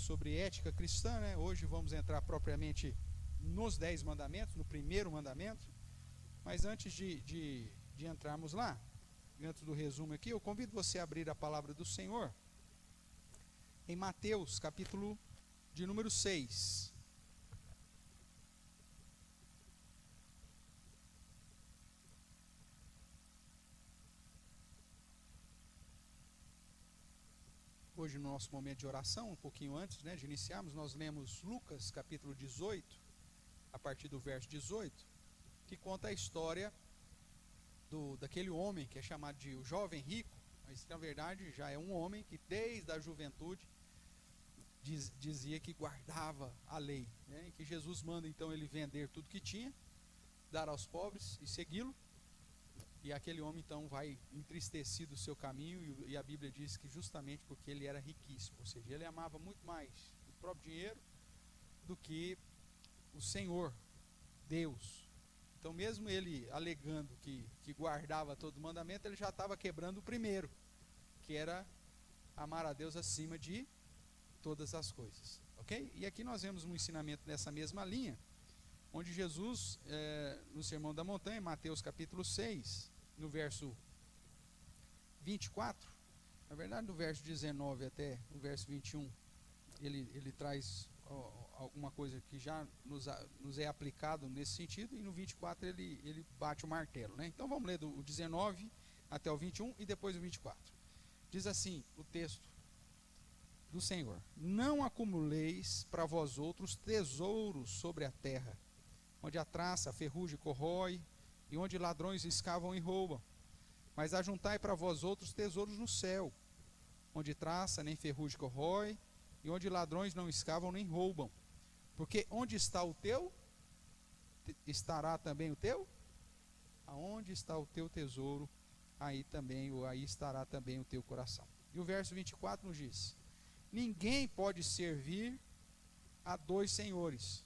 sobre ética cristã, né? Hoje vamos entrar propriamente nos 10 mandamentos, no primeiro mandamento. Mas antes de entrarmos lá, antes do resumo aqui, eu convido você a abrir a palavra do Senhor em Mateus, capítulo de número 6. Hoje, no nosso momento de oração, um pouquinho antes, né, de iniciarmos, nós lemos Lucas, capítulo 18, a partir do verso 18, que conta a história daquele homem que é chamado de o jovem rico, mas na verdade já é um homem que desde a juventude dizia que guardava a lei, né, e que Jesus manda então ele vender tudo que tinha, dar aos pobres e segui-lo. E aquele homem então vai entristecido o seu caminho, e a Bíblia diz que justamente porque ele era riquíssimo, ou seja, ele amava muito mais o próprio dinheiro do que o Senhor, Deus. Então mesmo ele alegando que guardava todo o mandamento, ele já estava quebrando o primeiro, que era amar a Deus acima de todas as coisas, ok? E aqui nós vemos um ensinamento nessa mesma linha, onde Jesus, no Sermão da Montanha, Mateus capítulo 6, no verso 24, na verdade do verso 19 até o verso 21, ele traz alguma coisa que já nos é aplicado nesse sentido, e no 24 ele bate o martelo, né? Então vamos ler do 19 até o 21 e depois o 24. Diz assim o texto do Senhor: não acumuleis para vós outros tesouros sobre a terra, onde a traça, a ferrugem corrói, e onde ladrões escavam e roubam. Mas ajuntai para vós outros tesouros no céu, onde traça nem ferrugem corrói, e onde ladrões não escavam nem roubam. Porque onde está o teu, estará também o teu? Aonde está o teu tesouro, aí estará também o teu coração. E o verso 24 nos diz: ninguém pode servir a dois senhores,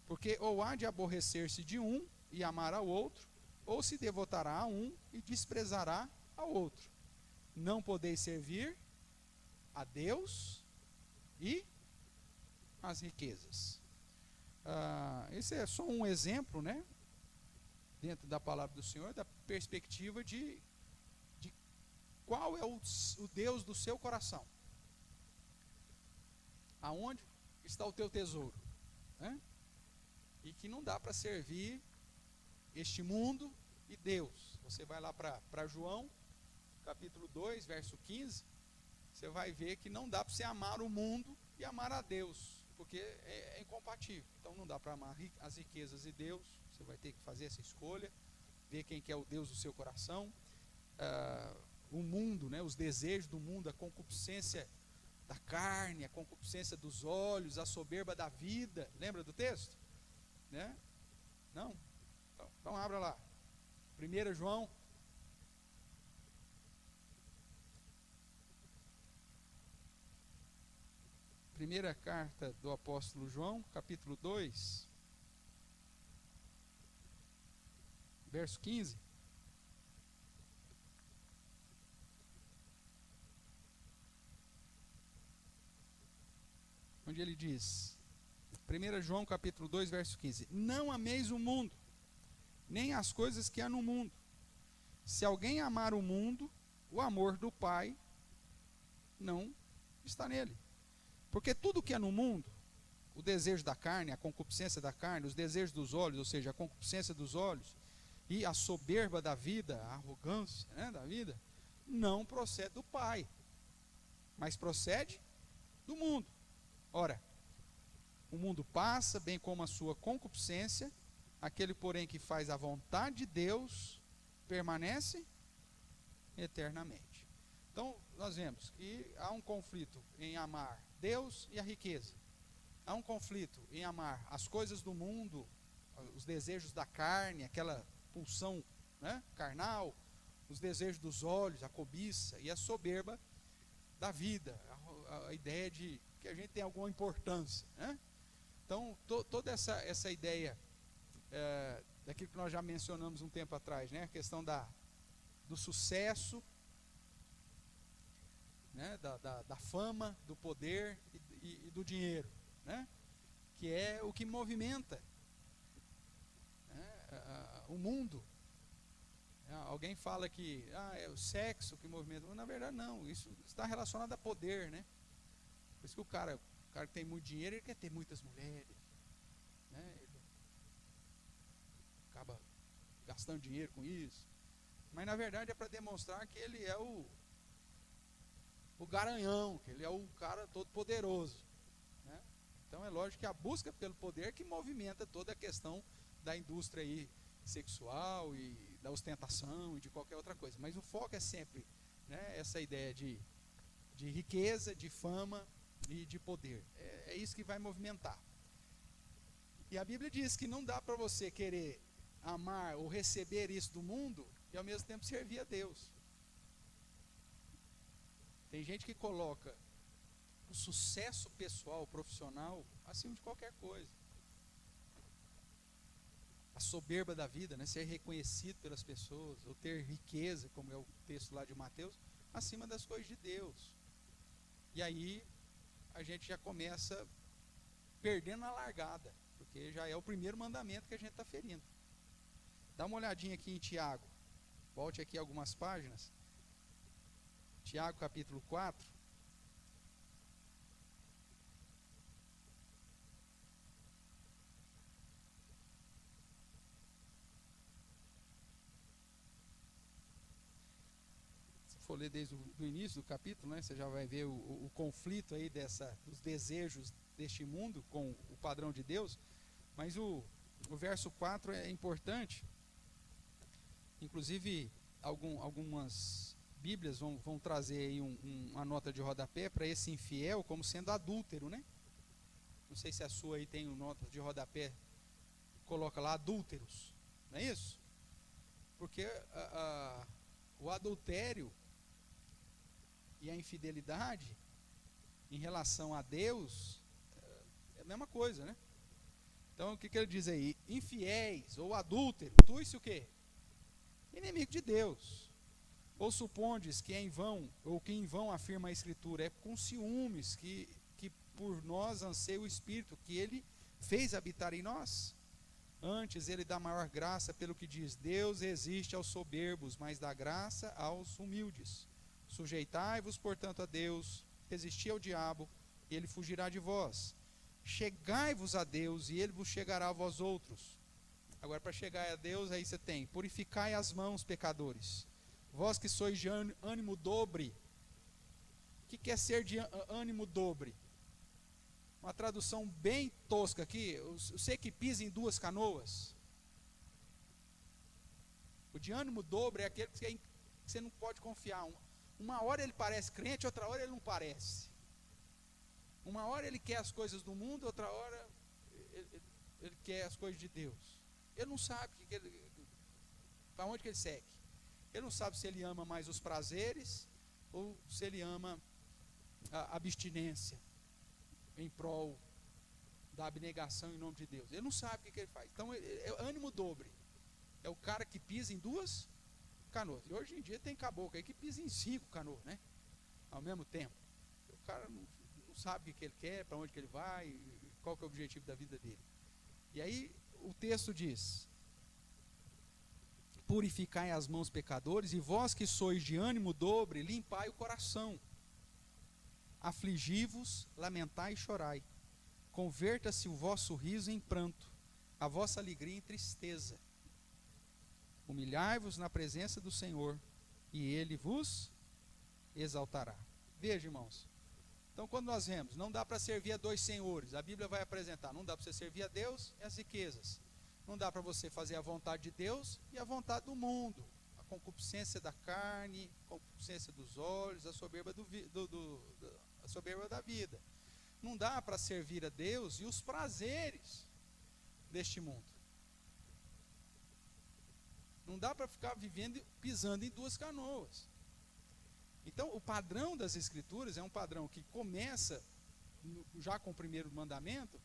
porque ou há de aborrecer-se de um e amar ao outro, ou se devotará a um e desprezará ao outro. Não podeis servir a Deus e as riquezas. Esse é só um exemplo, né, dentro da palavra do Senhor, da perspectiva de qual é o Deus do seu coração. Aonde está o teu tesouro, né? E que não dá para servir este mundo e Deus. Você vai lá para João, capítulo 2, verso 15, você vai ver que não dá para você amar o mundo e amar a Deus, porque é incompatível. Então não dá para amar as riquezas e Deus, você vai ter que fazer essa escolha, ver quem que é o Deus do seu coração. O mundo, né, os desejos do mundo, a concupiscência da carne, a concupiscência dos olhos, a soberba da vida. Lembra do texto? Né? Não? Então abra lá. 1 João. Primeira carta do apóstolo João, capítulo 2, verso 15. Onde ele diz, 1 João capítulo 2, verso 15: não ameis o mundo, nem as coisas que há no mundo. Se alguém amar o mundo, o amor do Pai não está nele. Porque tudo que é no mundo, o desejo da carne, a concupiscência da carne, os desejos dos olhos, ou seja, a concupiscência dos olhos, e a soberba da vida, a arrogância, né, da vida, não procede do Pai, mas procede do mundo. Ora, o mundo passa, bem como a sua concupiscência, aquele, porém, que faz a vontade de Deus, permanece eternamente. Então, nós vemos que há um conflito em amar Deus e a riqueza. Há um conflito em amar as coisas do mundo, os desejos da carne, aquela pulsão, né, carnal, os desejos dos olhos, a cobiça e a soberba da vida, a ideia de que a gente tem alguma importância, né? Então, toda essa ideia daquilo que nós já mencionamos um tempo atrás, né? A questão do sucesso, né, da fama, do poder e do dinheiro, né, que é o que movimenta, né, o mundo. Alguém fala que é o sexo que movimenta, mas na verdade não, isso está relacionado a poder, né? Por isso que o cara que tem muito dinheiro, ele quer ter muitas mulheres, né? Ele acaba gastando dinheiro com isso, mas na verdade é para demonstrar que ele é o garanhão, que ele é o cara todo poderoso, né? Então é lógico que a busca pelo poder que movimenta toda a questão da indústria aí sexual e da ostentação e de qualquer outra coisa, mas o foco é sempre, né, essa ideia de riqueza, de fama e de poder. É isso que vai movimentar. E a Bíblia diz que não dá para você querer amar ou receber isso do mundo e ao mesmo tempo servir a Deus. Tem gente que coloca o sucesso pessoal, profissional, acima de qualquer coisa. A soberba da vida, né, ser reconhecido pelas pessoas, ou ter riqueza, como é o texto lá de Mateus, acima das coisas de Deus. E aí a gente já começa perdendo a largada, porque já é o primeiro mandamento que a gente está ferindo. Dá uma olhadinha aqui em Tiago, volte aqui algumas páginas. Tiago capítulo 4. For ler desde o início do capítulo, né, você já vai ver o conflito aí dos desejos deste mundo com o padrão de Deus, mas o verso 4 é importante. Inclusive algumas Bíblias vão trazer aí uma nota de rodapé para esse infiel como sendo adúltero, né? Não sei se a sua aí tem nota de rodapé, coloca lá adúlteros, não é isso? Porque o adultério e a infidelidade em relação a Deus é a mesma coisa, né? Então o que ele diz aí? Infiéis ou adúlteros, tu-se o quê? Inimigo de Deus. Ou supondes que em vão afirma a Escritura, é com ciúmes que por nós anseia o Espírito, que ele fez habitar em nós. Antes ele dá maior graça, pelo que diz, Deus resiste aos soberbos, mas dá graça aos humildes. Sujeitai-vos, portanto, a Deus, resisti ao diabo, e ele fugirá de vós. Chegai-vos a Deus, e ele vos chegará a vós outros. Agora, para chegar a Deus, aí você tem, purificai as mãos, pecadores. Vós que sois de ânimo dobre. O que é ser de ânimo dobre? Uma tradução bem tosca aqui, você que pisa em duas canoas. O de ânimo dobre é aquele que você não pode confiar. Uma hora ele parece crente, outra hora ele não parece. Uma hora ele quer as coisas do mundo, outra hora ele quer as coisas de Deus. Ele não sabe para onde que ele segue. Ele não sabe se ele ama mais os prazeres ou se ele ama a abstinência em prol da abnegação em nome de Deus. Ele não sabe o que ele faz. Então é ânimo dobre. É o cara que pisa em duas canoas. E hoje em dia tem caboclo aí que pisa em 5 canoas, né? Ao mesmo tempo. O cara não sabe o que ele quer, para onde que ele vai, qual que é o objetivo da vida dele. E aí o texto diz: purificai as mãos, pecadores, e vós que sois de ânimo dobre, limpai o coração. Afligi-vos, lamentai e chorai. Converta-se o vosso riso em pranto, a vossa alegria em tristeza. Humilhai-vos na presença do Senhor, e Ele vos exaltará. Veja, irmãos. Então, quando nós vemos, não dá para servir a 2 senhores. A Bíblia vai apresentar, não dá para você servir a Deus e as riquezas. Não dá para você fazer a vontade de Deus e a vontade do mundo. A concupiscência da carne, a concupiscência dos olhos, a soberba, a soberba da vida. Não dá para servir a Deus e os prazeres deste mundo. Não dá para ficar vivendo, pisando em 2 canoas. Então, o padrão das Escrituras é um padrão que começa já com o primeiro mandamento,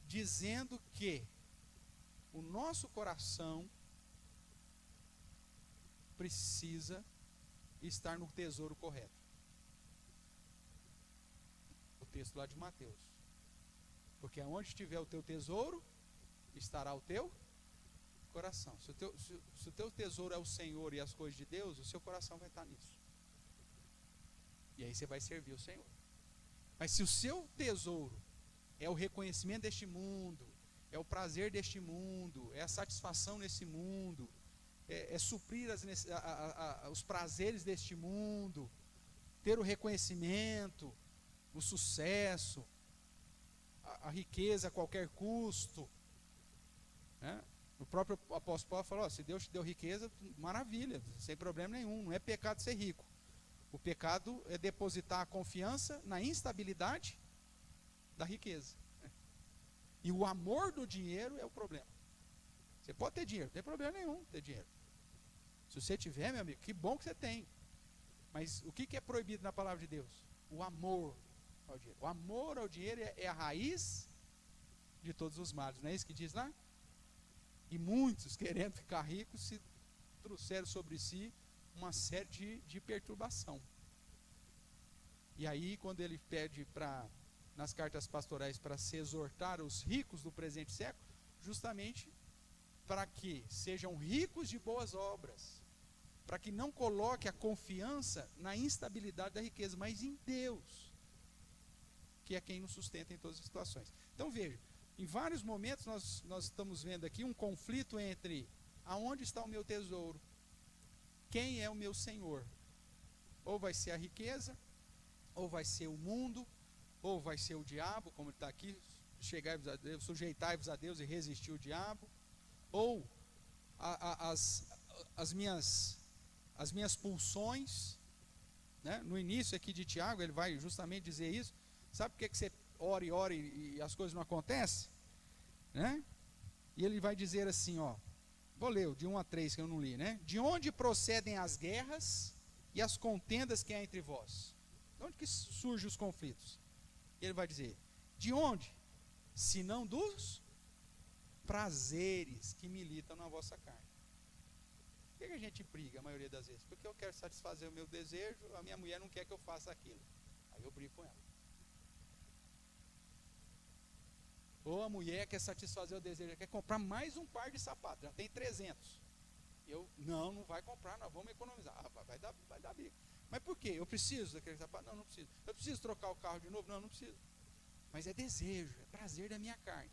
dizendo que o nosso coração precisa e estar no tesouro correto. O texto lá de Mateus. Porque aonde estiver o teu tesouro, estará o teu coração. Se o teu tesouro é o Senhor e as coisas de Deus, o seu coração vai estar nisso. E aí você vai servir o Senhor. Mas se o seu tesouro é o reconhecimento deste mundo, é o prazer deste mundo, é a satisfação nesse mundo, é suprir os prazeres deste mundo, ter o reconhecimento, o sucesso, a riqueza a qualquer custo, né? O próprio apóstolo Paulo falou, se Deus te deu riqueza, maravilha, sem problema nenhum, não é pecado ser rico. O pecado é depositar a confiança na instabilidade da riqueza. E o amor do dinheiro é o problema. Você pode ter dinheiro, não tem problema nenhum ter dinheiro. Se você tiver, meu amigo, que bom que você tem. Mas o que é proibido na palavra de Deus? O amor ao dinheiro. O amor ao dinheiro é a raiz de todos os males. Não é isso que diz lá? E muitos, querendo ficar ricos, se trouxeram sobre si uma série de perturbação. E aí, quando ele pede nas cartas pastorais para se exortar os ricos do presente século, justamente para que sejam ricos de boas obras, para que não coloque a confiança na instabilidade da riqueza, mas em Deus, que é quem nos sustenta em todas as situações. Então veja, em vários momentos nós estamos vendo aqui um conflito entre aonde está o meu tesouro, quem é o meu Senhor. Ou vai ser a riqueza, ou vai ser o mundo, ou vai ser o diabo, como ele está aqui, sujeitai-vos a Deus e resistir o diabo, ou as minhas pulsões, né? No início aqui de Tiago, ele vai justamente dizer isso. Sabe por que você ora e as coisas não acontecem? Né? E ele vai dizer assim, ó, vou ler de 1 a 3 que eu não li, né? De onde procedem as guerras e as contendas que há entre vós? De onde que surgem os conflitos? E ele vai dizer, de onde? Senão dos prazeres que militam na vossa carne. Por que a gente briga a maioria das vezes? Porque eu quero satisfazer o meu desejo, a minha mulher não quer que eu faça aquilo. Aí eu brigo com ela. Ou a mulher quer satisfazer o desejo, quer comprar mais um par de sapatos, já tem 300. Eu, não vai comprar, nós vamos economizar. Vai dar briga. Mas por quê? Eu preciso daquele sapato? Não preciso. Eu preciso trocar o carro de novo? Não preciso. Mas é desejo, é prazer da minha carne.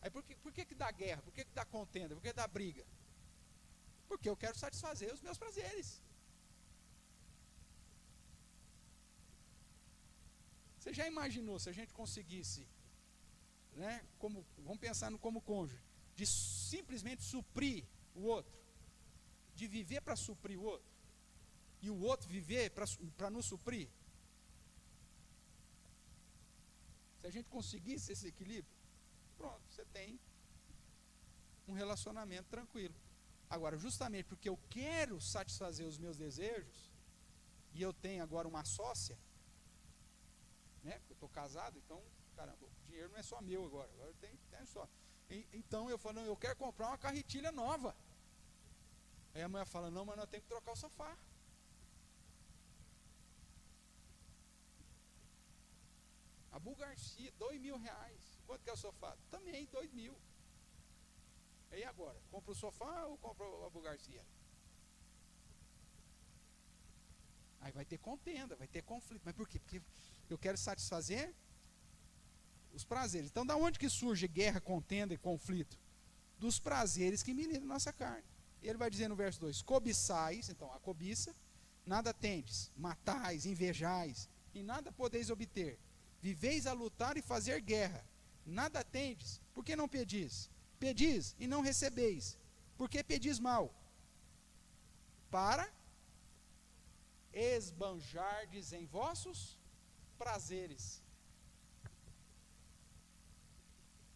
Aí por que dá guerra? Por que dá contenda? Por que dá briga? Porque eu quero satisfazer os meus prazeres. Você já imaginou se a gente conseguisse, né, vamos pensar como cônjuge, de simplesmente suprir o outro, de viver para suprir o outro, e o outro viver para nos suprir? Se a gente conseguisse esse equilíbrio, pronto, você tem um relacionamento tranquilo. Agora, justamente porque eu quero satisfazer os meus desejos, e eu tenho agora uma sócia, né, eu estou casado, então, caramba, o dinheiro não é só meu agora eu tenho só. Então eu falo, não, eu quero comprar uma carretilha nova. Aí a mulher fala, não, mas nós temos que trocar o sofá. A Bulgarcia, R$2.000. Quanto que é o sofá? Também R$2.000. E agora? Compra o sofá ou compra a Bulgarcia? Aí vai ter contenda, vai ter conflito. Mas por quê? Porque eu quero satisfazer os prazeres. Então, da onde que surge guerra, contenda e conflito? Dos prazeres que militam na nossa carne. Ele vai dizer no verso 2, cobiçais, então a cobiça, nada tendes, matais, invejais, e nada podeis obter. Viveis a lutar e fazer guerra, nada tendes, por que não pedis? Pedis e não recebeis, porque pedis mal? Para esbanjardes em vossos prazeres.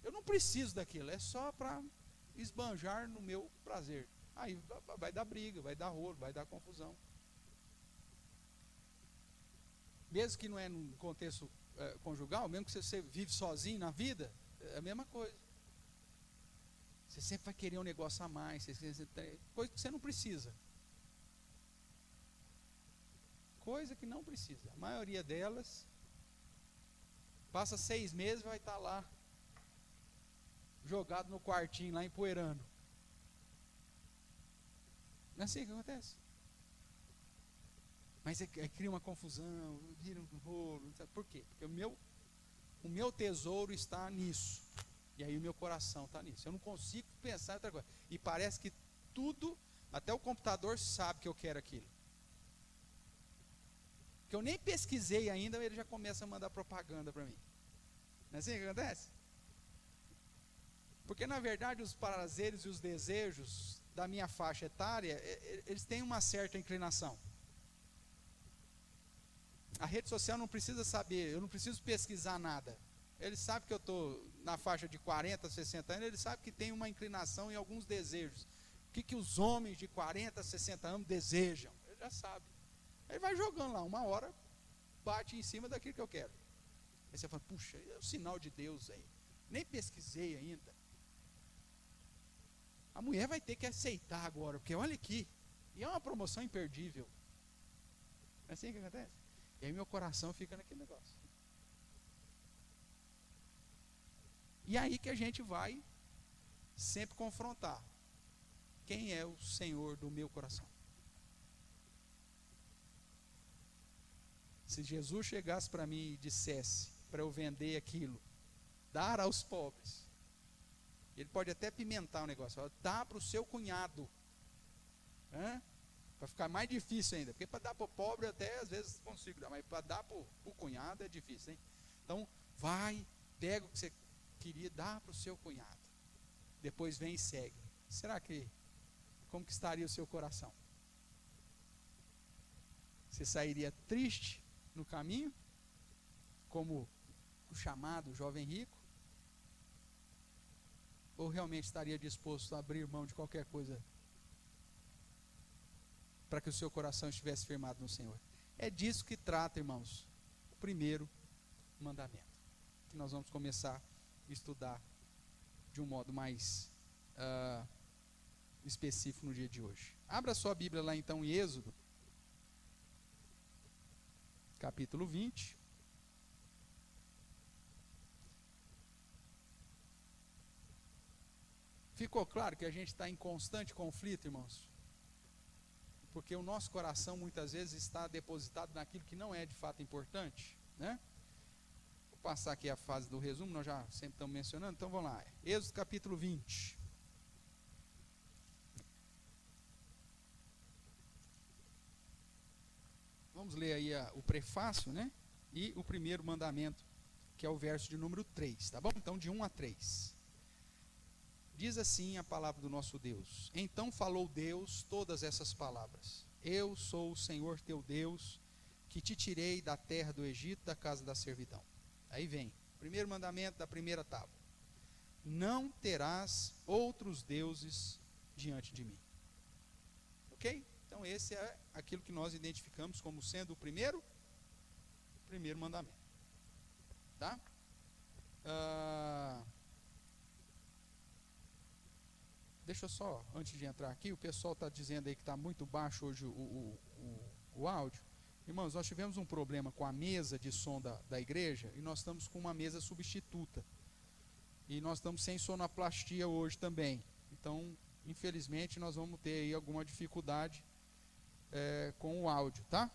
Eu não preciso daquilo, é só para esbanjar no meu prazer. Aí vai dar briga, vai dar rolo, vai dar confusão. Mesmo que não é num contexto conjugal, mesmo que você vive sozinho na vida, é a mesma coisa. Você sempre vai querer um negócio a mais, coisa que você não precisa. coisa que não precisa. A maioria delas, passa 6 meses, vai estar lá, jogado no quartinho, lá empoeirando. Não é assim que acontece? Mas aí cria uma confusão, vira um rolo. Por quê? Porque o meu tesouro está nisso. E aí o meu coração está nisso. Eu não consigo pensar em outra coisa. E parece que tudo, até o computador sabe que eu quero aquilo. Que eu nem pesquisei ainda, ele já começa a mandar propaganda para mim. Não é assim que acontece? Porque na verdade os prazeres e os desejos da minha faixa etária, eles têm uma certa inclinação. A rede social não precisa saber, eu não preciso pesquisar nada. Ele sabe que eu estou na faixa de 40, 60 anos, ele sabe que tem uma inclinação em alguns desejos. O que os homens de 40, 60 anos desejam? Ele já sabe. Aí vai jogando lá, uma hora bate em cima daquilo que eu quero. Aí você fala, puxa, é o sinal de Deus aí. Nem pesquisei ainda. A mulher vai ter que aceitar agora, porque olha aqui, e é uma promoção imperdível. Não é assim que acontece? E aí meu coração fica naquele negócio. E aí que a gente vai sempre confrontar. Quem é o Senhor do meu coração? Se Jesus chegasse para mim e dissesse para eu vender aquilo, dar aos pobres, ele pode até pimentar o negócio, dá para o seu cunhado, para ficar mais difícil ainda, porque para dar para o pobre até às vezes consigo dar, mas para dar para o cunhado é difícil, hein? Então vai, pega o que você queria, dá para o seu cunhado, depois vem e segue. Será que, como que estaria o seu coração? Você sairia triste no caminho, como o chamado jovem rico, ou realmente estaria disposto a abrir mão de qualquer coisa para que o seu coração estivesse firmado no Senhor? É disso que trata, irmãos, o primeiro mandamento, que nós vamos começar a estudar de um modo mais específico no dia de hoje. Abra sua Bíblia lá então em Êxodo, capítulo 20. Ficou claro que a gente está em constante conflito, irmãos? Porque o nosso coração muitas vezes está depositado naquilo que não é de fato importante, né? Vou passar aqui a fase do resumo, nós já sempre estamos mencionando, então vamos lá. Êxodo capítulo 20. Vamos ler aí o prefácio, né? E o primeiro mandamento, que é o verso de número 3, tá bom? Então de 1 a 3. Diz assim a palavra do nosso Deus: Então falou Deus todas essas palavras: Eu sou o Senhor teu Deus, que te tirei da terra do Egito, da casa da servidão. Aí vem, primeiro mandamento da primeira tábua: Não terás outros deuses diante de mim. Ok? Então esse é aquilo que nós identificamos como sendo o primeiro mandamento. Tá? Deixa eu só, antes de entrar aqui, o pessoal está dizendo aí que está muito baixo hoje o áudio. Irmãos, nós tivemos um problema com a mesa de som da igreja e nós estamos com uma mesa substituta. E nós estamos sem sonoplastia hoje também. Então, infelizmente, nós vamos ter aí alguma dificuldade com o áudio, tá?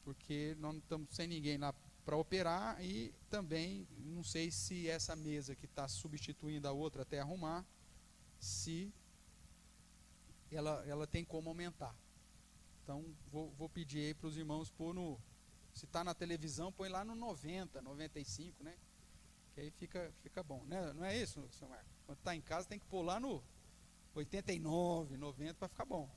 Porque nós não estamos sem ninguém lá para operar e também não sei se essa mesa que está substituindo a outra até arrumar, se ela tem como aumentar. Então vou pedir aí para os irmãos pôr no, se está na televisão, põe lá no 90, 95, né? Que aí fica bom, né? Não é isso, seu Marco? Quando está em casa tem que pôr lá no 89, 90 para ficar bom.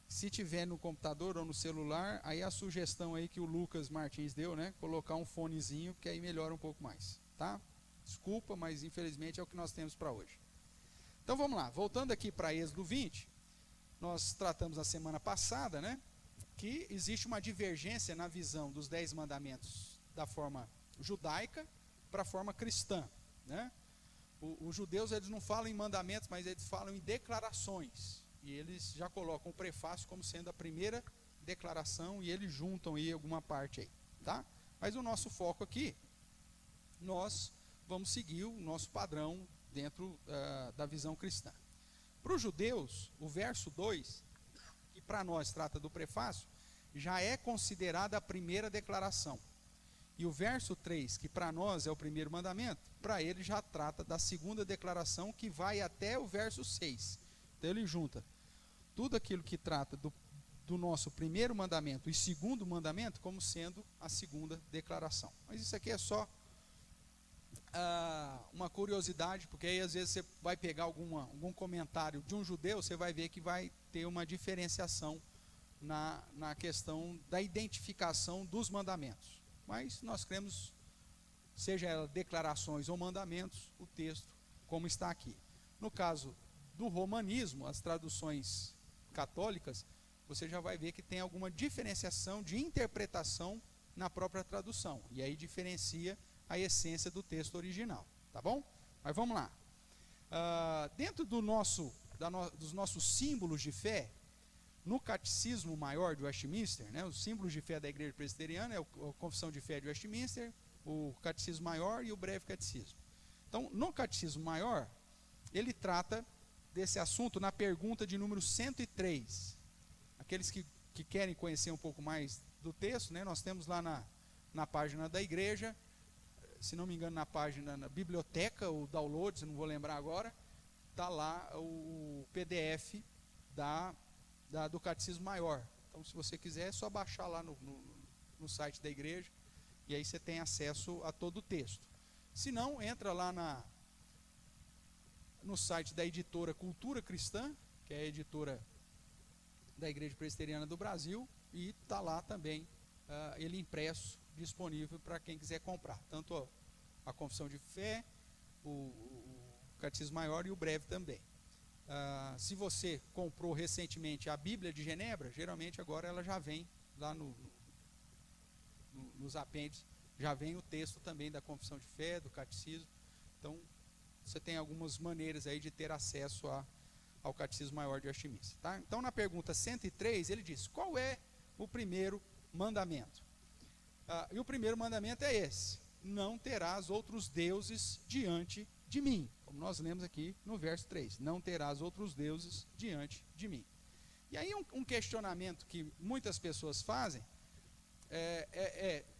Se tiver no computador ou no celular, aí a sugestão aí que o Lucas Martins deu, né? Colocar um fonezinho, que aí melhora um pouco mais, tá? Desculpa, mas infelizmente é o que nós temos para hoje. Então vamos lá, voltando aqui para Êxodo 20, nós tratamos na semana passada, né? Que existe uma divergência na visão dos 10 mandamentos da forma judaica para a forma cristã, né? Os judeus, eles não falam em mandamentos, mas eles falam em declarações. E eles já colocam o prefácio como sendo a primeira declaração e eles juntam aí alguma parte aí, tá? Mas o nosso foco aqui, nós vamos seguir o nosso padrão dentro da visão cristã. Para os judeus, o verso 2, que para nós trata do prefácio, já é considerada a primeira declaração. E o verso 3, que para nós é o primeiro mandamento, para ele já trata da segunda declaração, que vai até o verso 6. Então ele junta tudo aquilo que trata do nosso primeiro mandamento e segundo mandamento como sendo a segunda declaração. Mas isso aqui é só uma curiosidade, porque aí às vezes você vai pegar algum comentário de um judeu, você vai ver que vai ter uma diferenciação na questão da identificação dos mandamentos. Mas nós cremos, seja ela declarações ou mandamentos, o texto como está aqui. No caso do romanismo, as traduções católicas, você já vai ver que tem alguma diferenciação de interpretação na própria tradução. E aí diferencia a essência do texto original, tá bom? Mas vamos lá. Dentro dos nossos símbolos de fé, no Catecismo Maior de Westminster, né, os símbolos de fé da Igreja Presbiteriana é a Confissão de Fé de Westminster, o Catecismo Maior e o Breve Catecismo. Então, no Catecismo Maior, ele trata desse assunto na pergunta de número 103. Aqueles que querem conhecer um pouco mais do texto, né, nós temos lá na página da igreja, se não me engano na página, na biblioteca, o download, não vou lembrar agora, está lá o PDF do Catecismo Maior. Então, se você quiser, é só baixar lá no site da igreja, e aí você tem acesso a todo o texto. Se não, entra lá no site da editora Cultura Cristã, que é a editora da Igreja Presbiteriana do Brasil, e está lá também ele impresso, disponível para quem quiser comprar, tanto a Confissão de Fé, o Catecismo Maior e o Breve também. Se você comprou recentemente a Bíblia de Genebra, geralmente agora ela já vem lá nos apêndices, já vem o texto também da Confissão de Fé, do Catecismo. Então, você tem algumas maneiras aí de ter acesso ao Catecismo Maior de Westminster, tá? Então, na pergunta 103, ele diz, qual é o primeiro mandamento? E o primeiro mandamento é esse: não terás outros deuses diante de mim. Como nós lemos aqui no verso 3, não terás outros deuses diante de mim. E aí um questionamento que muitas pessoas fazem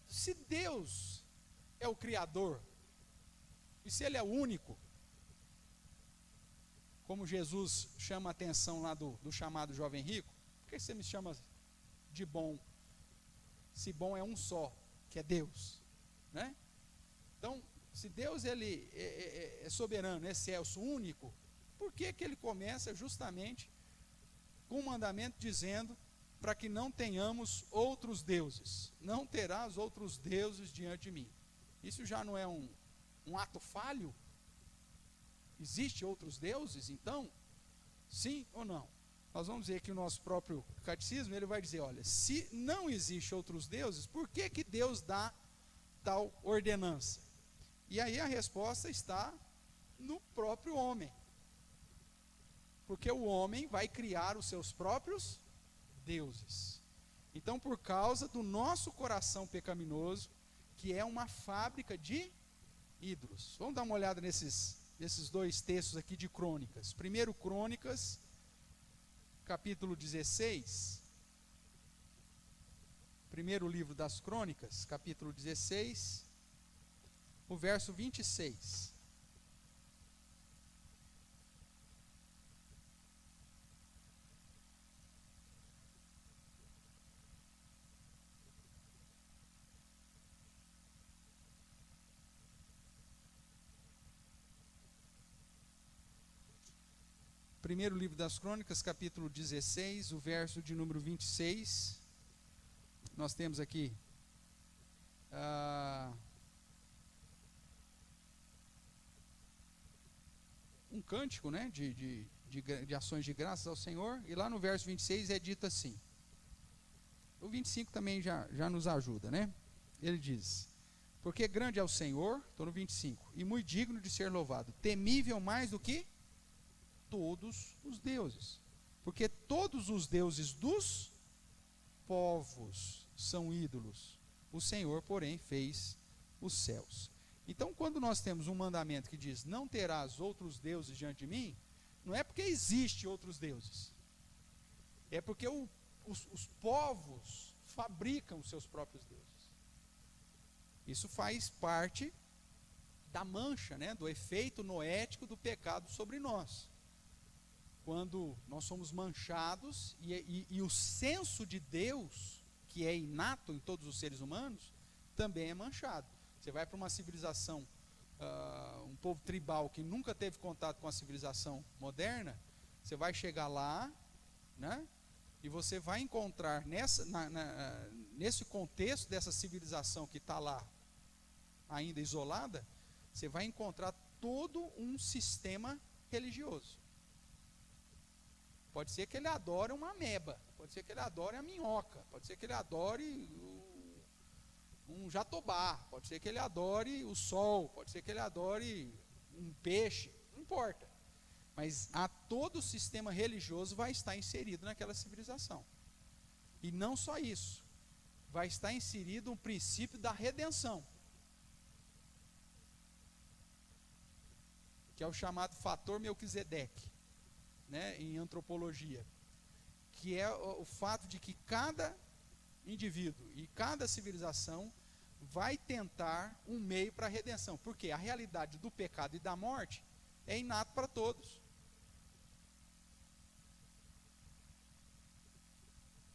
se Deus é o Criador, e se Ele é o único, como Jesus chama a atenção lá do chamado jovem rico, por que você me chama de bom, se bom é um só, que é Deus, né? Então, se Deus ele é soberano, é excelso, único, por que ele começa justamente com um mandamento dizendo para que não tenhamos outros deuses? Não terás outros deuses diante de mim. Isso já não é um ato falho? Existem outros deuses, então? Sim ou não? Nós vamos ver que o nosso próprio catecismo, ele vai dizer, olha, se não existe outros deuses, por que Deus dá tal ordenança? E aí a resposta está no próprio homem. Porque o homem vai criar os seus próprios deuses. Então, por causa do nosso coração pecaminoso, que é uma fábrica de ídolos. Vamos dar uma olhada nesses dois textos aqui de Crônicas. Primeiro Crônicas, capítulo 16. Primeiro livro das Crônicas, capítulo 16, o verso 26. Primeiro livro das Crônicas, capítulo 16, o verso de número 26. Nós temos aqui um cântico, né, de ações de graças ao Senhor, e lá no verso 26 é dito assim. O 25 também já nos ajuda, né? Ele diz, porque grande é o Senhor, estou no 25, e muito digno de ser louvado, temível mais do que todos os deuses, Porque todos os deuses dos povos são ídolos. O Senhor, porém, fez os céus. Então, quando nós temos um mandamento que diz, não terás outros deuses diante de mim, não é porque existe outros deuses. É porque os povos fabricam os seus próprios deuses. Isso faz parte da mancha, né, do efeito noético do pecado sobre nós. Quando nós somos manchados e o senso de Deus, que é inato em todos os seres humanos, também é manchado. Você vai para uma civilização, um povo tribal que nunca teve contato com a civilização moderna, você vai chegar lá, né, e você vai encontrar nesse contexto dessa civilização que está lá, ainda isolada, você vai encontrar todo um sistema religioso. Pode ser que ele adore uma ameba, pode ser que ele adore a minhoca, pode ser que ele adore um jatobá, pode ser que ele adore o sol, pode ser que ele adore um peixe, não importa. Mas todo o sistema religioso vai estar inserido naquela civilização. E não só isso, vai estar inserido um princípio da redenção, que é o chamado fator Melquisedeque, né, em antropologia, que é o fato de que cada indivíduo e cada civilização vai tentar um meio para a redenção, porque a realidade do pecado e da morte é inato para todos.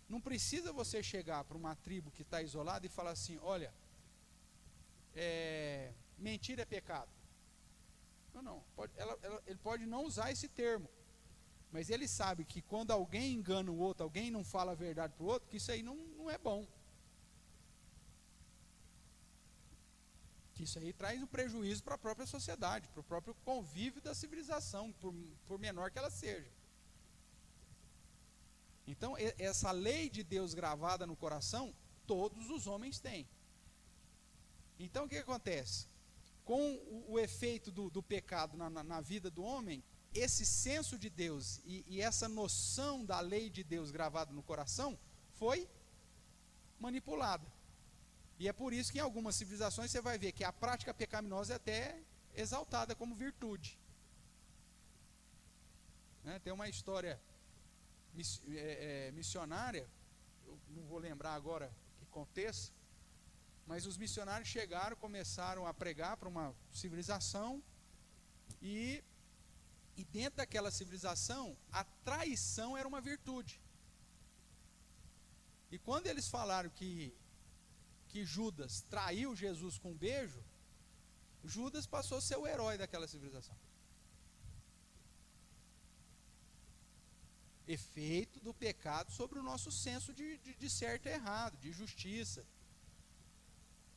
Não precisa você chegar para uma tribo que está isolada e falar assim, olha, mentira é pecado. Não, ele pode não usar esse termo, mas ele sabe que quando alguém engana o outro, alguém não fala a verdade para o outro, que isso aí não é bom. Que isso aí traz um prejuízo para a própria sociedade, para o próprio convívio da civilização, por menor que ela seja. Então, essa lei de Deus gravada no coração, todos os homens têm. Então, o que acontece? Com o efeito do pecado na vida do homem, esse senso de Deus e essa noção da lei de Deus gravada no coração foi manipulada. E é por isso que em algumas civilizações você vai ver que a prática pecaminosa é até exaltada como virtude. Né? Tem uma história missionária, eu não vou lembrar agora que contexto, mas os missionários chegaram, começaram a pregar para uma civilização e dentro daquela civilização a traição era uma virtude. E quando eles falaram que Judas traiu Jesus com um beijo, Judas passou a ser o herói daquela civilização. Efeito do pecado sobre o nosso senso de certo e errado, de justiça.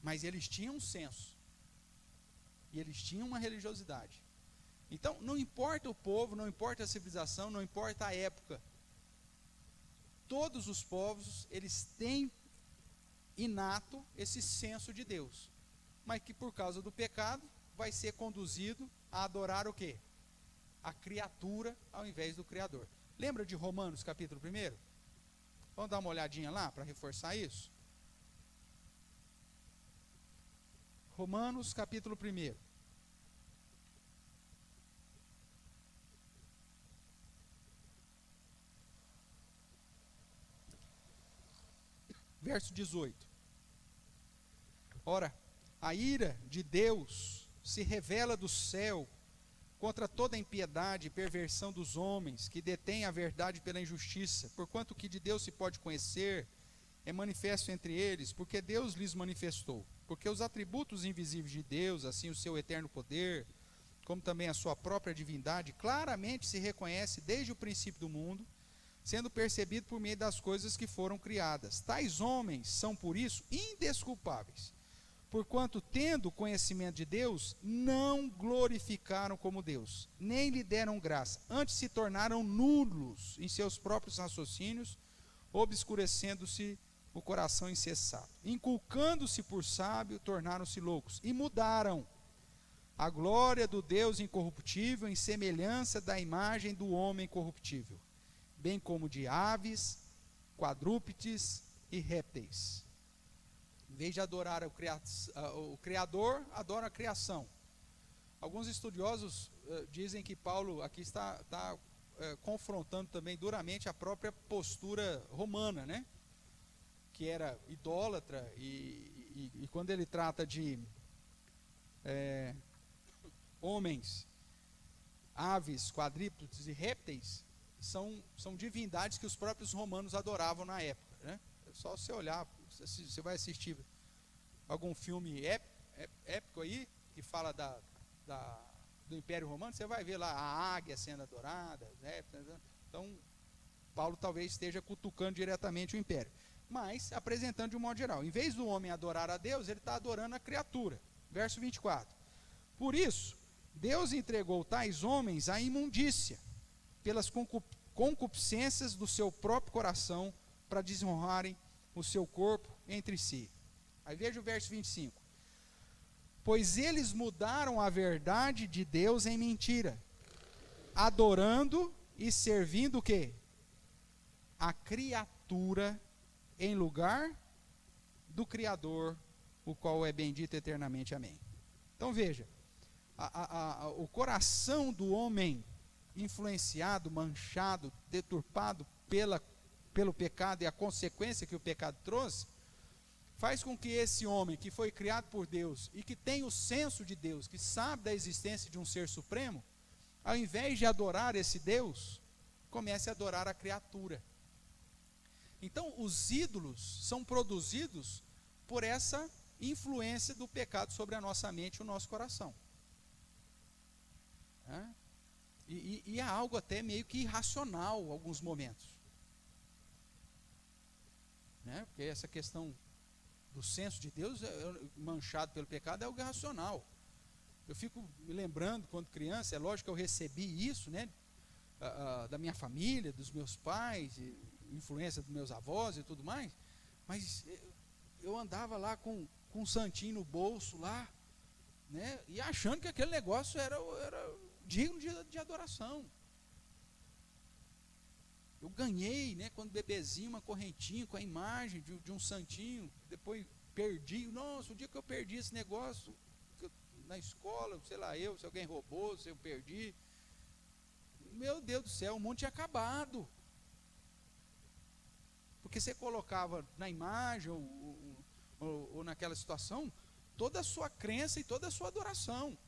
Mas eles tinham um senso. E eles tinham uma religiosidade. Então, não importa o povo, não importa a civilização, não importa a época. Todos os povos, eles têm inato esse senso de Deus. Mas que por causa do pecado, vai ser conduzido a adorar o quê? A criatura ao invés do Criador. Lembra de Romanos capítulo 1? Vamos dar uma olhadinha lá para reforçar isso? Romanos capítulo 1. Verso 18. Ora, a ira de Deus se revela do céu contra toda a impiedade e perversão dos homens, que detêm a verdade pela injustiça, porquanto o que de Deus se pode conhecer é manifesto entre eles, porque Deus lhes manifestou. Porque os atributos invisíveis de Deus, assim o seu eterno poder, como também a sua própria divindade, claramente se reconhece desde o princípio do mundo, sendo percebido por meio das coisas que foram criadas. Tais homens são, por isso, indesculpáveis, porquanto, tendo conhecimento de Deus, não glorificaram como Deus, nem lhe deram graça, antes se tornaram nulos em seus próprios raciocínios, obscurecendo-se o coração insensato. Inculcando-se por sábio, tornaram-se loucos, e mudaram a glória do Deus incorruptível em semelhança da imagem do homem corruptível. bem como de aves, quadrúpedes e répteis. Em vez de adorar o Criador, adora a criação. Alguns estudiosos dizem que Paulo aqui está confrontando também duramente a própria postura romana, né? Que era idólatra, e quando ele trata de homens, aves, quadrúpedes e répteis, são divindades que os próprios romanos adoravam na época, né? É só você olhar, você vai assistir algum filme épico aí, que fala do Império Romano, você vai ver lá a águia sendo adorada, né? Então, Paulo talvez esteja cutucando diretamente o Império, mas apresentando de um modo geral. Em vez do homem adorar a Deus, ele está adorando a criatura. Verso 24. Por isso, Deus entregou tais homens à imundícia, pelas concupiscências do seu próprio coração, para desonrarem o seu corpo entre si. Aí veja o verso 25. Pois eles mudaram a verdade de Deus em mentira, adorando e servindo o quê? A criatura em lugar do Criador, o qual é bendito eternamente. Amém. Então veja, o coração do homem influenciado, manchado, deturpado pelo pecado e a consequência que o pecado trouxe, faz com que esse homem que foi criado por Deus e que tem o senso de Deus, que sabe da existência de um ser supremo, ao invés de adorar esse Deus, comece a adorar a criatura. Então, os ídolos são produzidos por essa influência do pecado sobre a nossa mente e o nosso coração. E é algo até meio que irracional em alguns momentos. Porque essa questão do senso de Deus, manchado pelo pecado, é algo irracional. Eu fico me lembrando, quando criança, é lógico que eu recebi isso, né, da minha família, dos meus pais, influência dos meus avós e tudo mais, mas eu andava lá com um santinho no bolso lá, né, e achando que aquele negócio era digno de adoração. Eu ganhei, né, quando bebezinho, uma correntinha com a imagem de um santinho, depois perdi. Nossa, o dia que eu perdi esse negócio, na escola, sei lá se alguém roubou, se eu perdi, meu Deus do céu, o mundo tinha acabado. Porque você colocava na imagem ou naquela situação toda a sua crença e toda a sua adoração.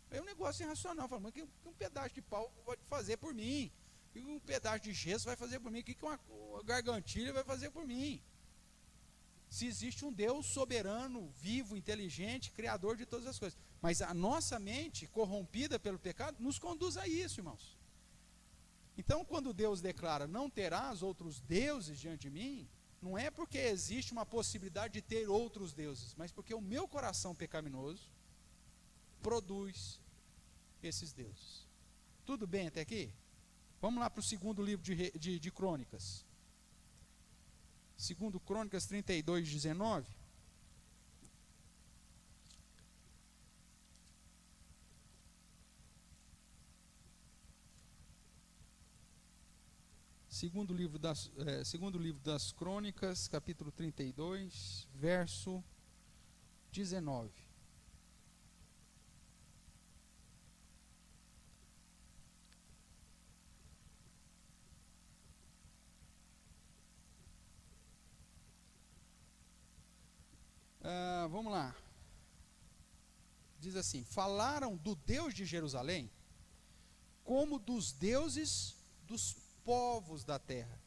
É um negócio irracional. Falando, mas que um pedaço de pau pode fazer por mim? O que um pedaço de gesso vai fazer por mim? O que uma gargantilha vai fazer por mim? Se existe um Deus soberano, vivo, inteligente, criador de todas as coisas. Mas a nossa mente, corrompida pelo pecado, nos conduz a isso, irmãos. Então, quando Deus declara, não terás outros deuses diante de mim, não é porque existe uma possibilidade de ter outros deuses, mas porque o meu coração pecaminoso produz esses deuses. Tudo bem até aqui? Vamos lá para o segundo livro de Crônicas. Segundo Crônicas 32, 19. Segundo livro das Crônicas, capítulo 32, verso 19. Vamos lá. Diz assim: falaram do Deus de Jerusalém como dos deuses dos povos da terra,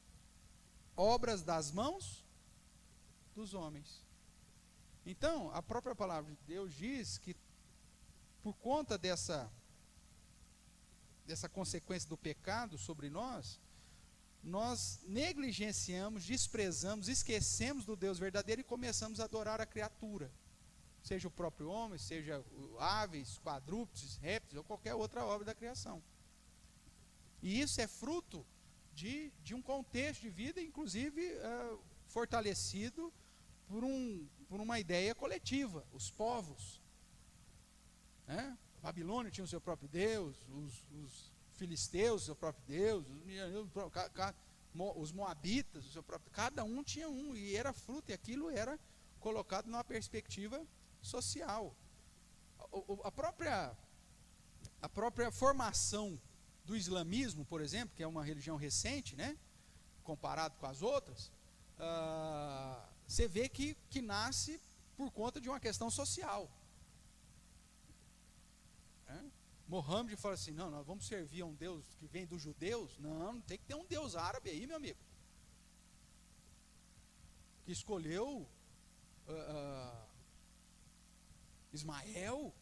obras das mãos dos homens. Então, a própria palavra de Deus diz que, por conta dessa consequência do pecado sobre nós negligenciamos, desprezamos, esquecemos do Deus verdadeiro e começamos a adorar a criatura, seja o próprio homem, seja aves, quadrúpedes, répteis ou qualquer outra obra da criação. E isso é fruto de um contexto de vida, inclusive fortalecido por uma ideia coletiva, os povos. A Babilônia tinha o seu próprio Deus, os filisteus, o seu próprio Deus, os moabitas, o seu próprio, cada um tinha um, e era fruto, e aquilo era colocado numa perspectiva social. A própria formação do islamismo, por exemplo, que é uma religião recente, né, comparado com as outras, você vê que nasce por conta de uma questão social. Mohammed fala assim, não, nós vamos servir a um Deus que vem dos judeus? Não tem que ter um Deus árabe aí, meu amigo, que escolheu Ismael.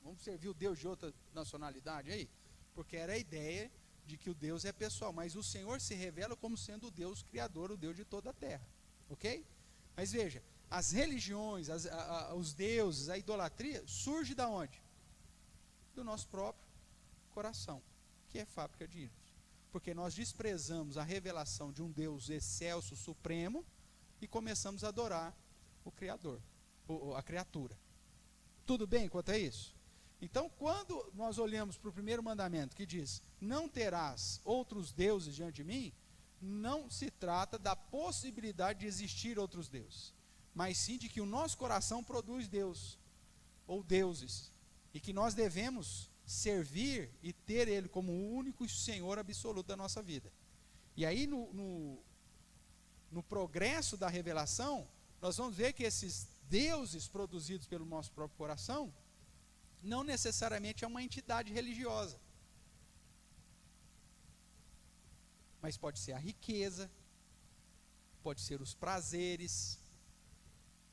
Vamos servir o Deus de outra nacionalidade aí? Porque era a ideia de que o Deus é pessoal, mas o Senhor se revela como sendo o Deus criador, o Deus de toda a terra, ok? Mas veja, as religiões, os deuses, a idolatria, surge da onde? Do nosso próprio coração, que é fábrica de ídolos. Porque nós desprezamos a revelação de um Deus excelso, supremo, e começamos a adorar o Criador, a criatura. Tudo bem quanto a isso? Então, quando nós olhamos para o primeiro mandamento, que diz, não terás outros deuses diante de mim, não se trata da possibilidade de existir outros deuses, mas sim de que o nosso coração produz Deus, ou deuses, e que nós devemos servir e ter Ele como o único Senhor absoluto da nossa vida. E aí, no progresso da revelação, nós vamos ver que esses deuses produzidos pelo nosso próprio coração, não necessariamente é uma entidade religiosa, mas pode ser a riqueza, pode ser os prazeres,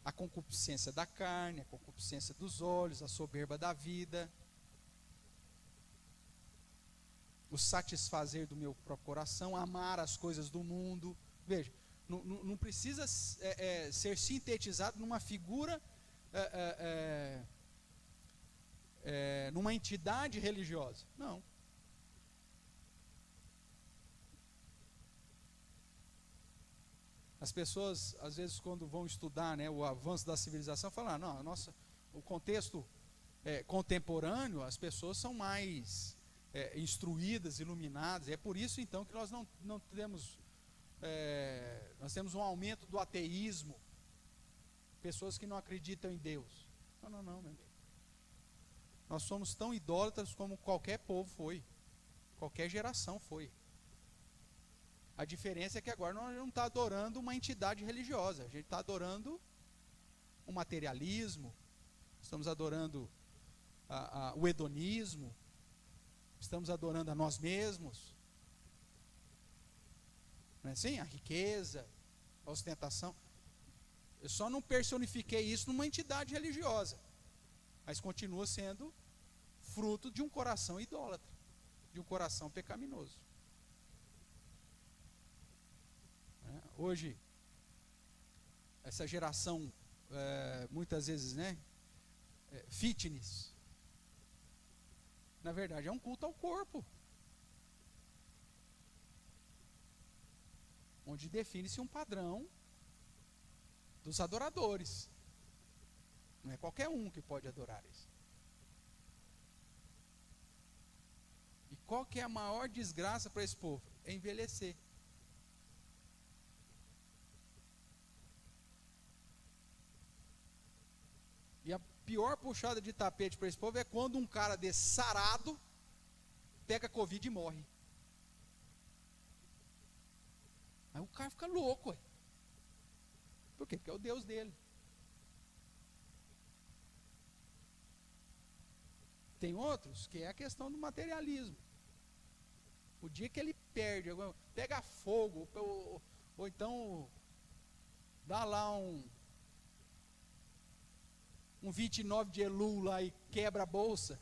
a concupiscência da carne, a concupiscência dos olhos, a soberba da vida, o satisfazer do meu próprio coração, amar as coisas do mundo. Veja, não precisa ser sintetizado numa figura, numa entidade religiosa. Não. As pessoas, às vezes, quando vão estudar, né, o avanço da civilização, falam, não, o contexto contemporâneo, as pessoas são mais instruídas, iluminadas. É por isso, então, que nós não temos, nós temos um aumento do ateísmo, pessoas que não acreditam em Deus. Não, meu amigo. Nós somos tão idólatras como qualquer povo foi, qualquer geração foi. A diferença é que agora nós não estamos adorando uma entidade religiosa, a gente está adorando o materialismo, estamos adorando o hedonismo, estamos adorando a nós mesmos, não é assim? A riqueza, a ostentação. Eu só não personifiquei isso numa entidade religiosa, mas continua sendo fruto de um coração idólatra, de um coração pecaminoso. Hoje, essa geração, muitas vezes, né, fitness, na verdade é um culto ao corpo, onde define-se um padrão dos adoradores. Não é qualquer um que pode adorar isso. E qual que é a maior desgraça para esse povo? É envelhecer. E a pior puxada de tapete para esse povo é quando um cara desse sarado pega Covid e morre. Aí o cara fica louco, ué. Por quê? Porque é o Deus dele. Tem outros que é a questão do materialismo. O dia que ele perde, pega fogo, ou então dá lá um 29 de Elul lá e quebra a bolsa,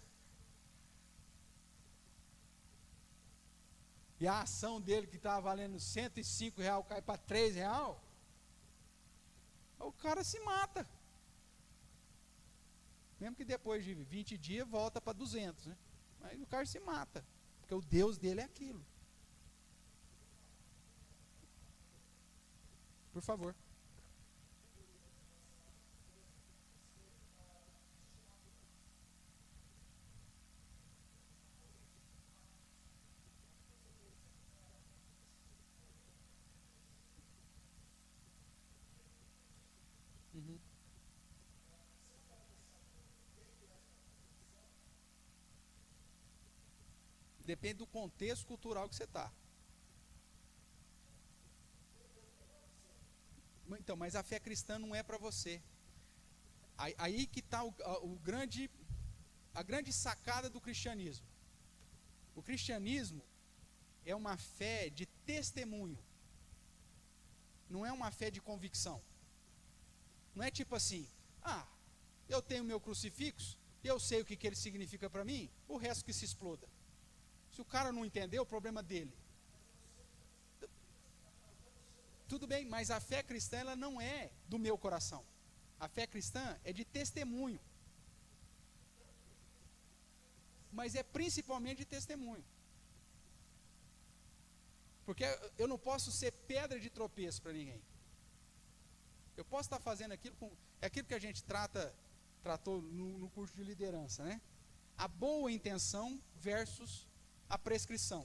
e a ação dele que estava valendo R$105 cai para R$3, o cara se mata. Mesmo que depois de 20 dias volta para 200, né? Mas o cara se mata, porque o Deus dele é aquilo. Por favor. depende do contexto cultural que você está. Então, mas a fé cristã não é para você. Aí que está a grande sacada do cristianismo. O cristianismo é uma fé de testemunho. Não é uma fé de convicção. Não é tipo assim, eu tenho meu crucifixo, eu sei o que ele significa para mim, o resto que se exploda. Se o cara não entendeu, o problema dele. Tudo bem, mas a fé cristã ela não é do meu coração. A fé cristã é de testemunho. Mas é principalmente de testemunho. Porque eu não posso ser pedra de tropeço para ninguém. Eu posso estar fazendo aquilo é aquilo que a gente tratou no curso de liderança, né? A boa intenção versus a prescrição.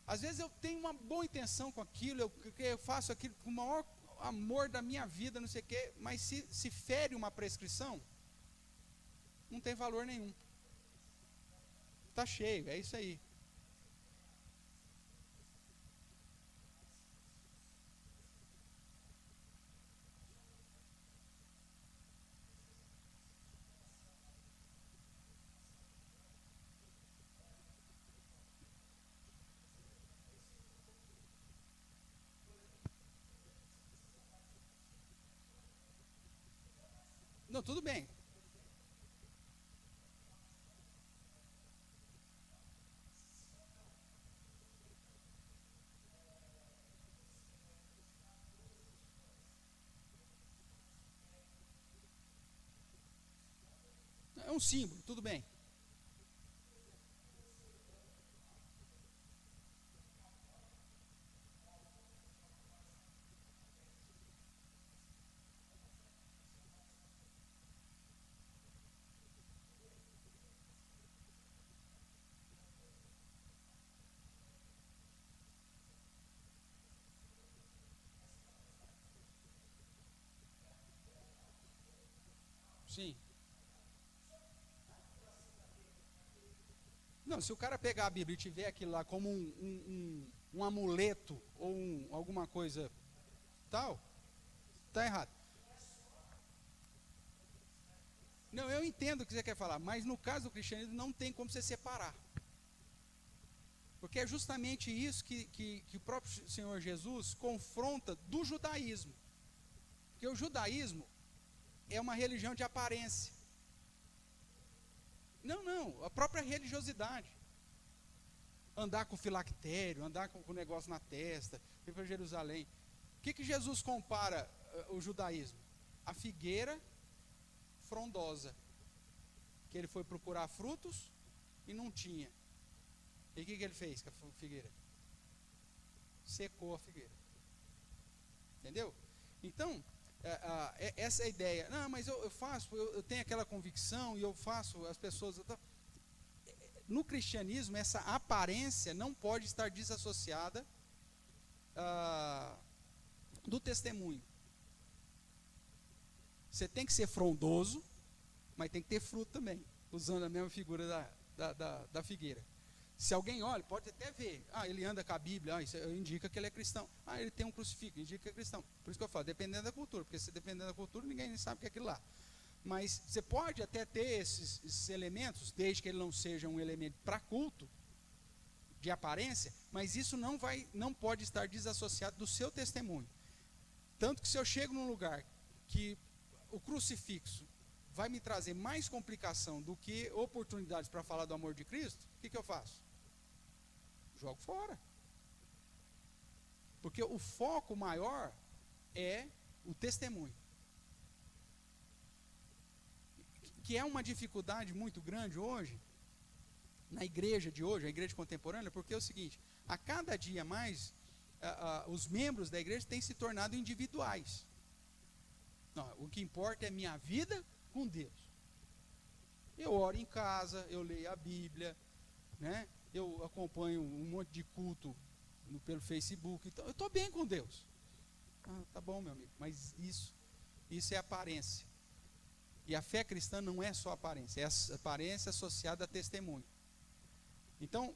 Às vezes eu tenho uma boa intenção com aquilo, eu faço aquilo com o maior amor da minha vida, não sei o quê, mas se fere uma prescrição, não tem valor nenhum. Está cheio, é isso aí. Não, tudo bem. É um símbolo, tudo bem. Sim. Não, se o cara pegar a Bíblia e tiver aquilo lá como um amuleto ou alguma coisa tal, está errado. Não, eu entendo o que você quer falar, mas no caso do cristianismo não tem como você separar. Porque é justamente isso que o próprio Senhor Jesus confronta do judaísmo. Porque o judaísmo é uma religião de aparência. Não, a própria religiosidade. Andar com filactério, andar com o negócio na testa, ir para Jerusalém. O que Jesus compara o judaísmo? A figueira frondosa, que ele foi procurar frutos e não tinha. E o que ele fez com a figueira? Secou a figueira. Entendeu? Então, essa é a ideia. Não, mas eu faço, eu tenho aquela convicção e eu faço, as pessoas... No cristianismo, essa aparência não pode estar desassociada do testemunho. Você tem que ser frondoso, mas tem que ter fruto também, usando a mesma figura da figueira. Se alguém olha, pode até ver, ele anda com a Bíblia, isso indica que ele é cristão. Ele tem um crucifixo, indica que é cristão. Por isso que eu falo, dependendo da cultura, porque se dependendo da cultura, ninguém nem sabe o que é aquilo lá. Mas você pode até ter esses elementos, desde que ele não seja um elemento para culto, de aparência, mas isso não pode estar desassociado do seu testemunho. Tanto que se eu chego num lugar que o crucifixo vai me trazer mais complicação do que oportunidades para falar do amor de Cristo, o que eu faço? Jogo fora. Porque o foco maior é o testemunho. Que é uma dificuldade muito grande hoje, na igreja de hoje, a igreja contemporânea, porque é o seguinte, a cada dia mais, os membros da igreja têm se tornado individuais. Não, o que importa é minha vida com Deus. Eu oro em casa, eu leio a Bíblia, né? Eu acompanho um monte de culto pelo Facebook, então eu estou bem com Deus. Tá bom, meu amigo, mas isso é aparência. E a fé cristã não é só aparência, é aparência associada a testemunho. Então,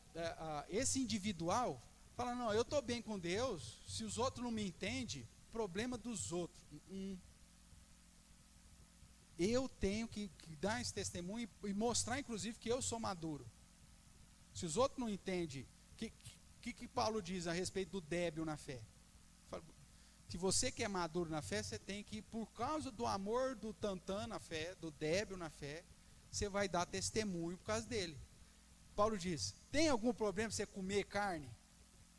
esse individual fala, não, eu estou bem com Deus, se os outros não me entendem, problema dos outros. Eu tenho que dar esse testemunho e mostrar, inclusive, que eu sou maduro. Se os outros não entendem, o que Paulo diz a respeito do débil na fé? Se você que é maduro na fé, você tem que, por causa do amor do tantã na fé, do débil na fé, você vai dar testemunho por causa dele. Paulo diz, tem algum problema você comer carne?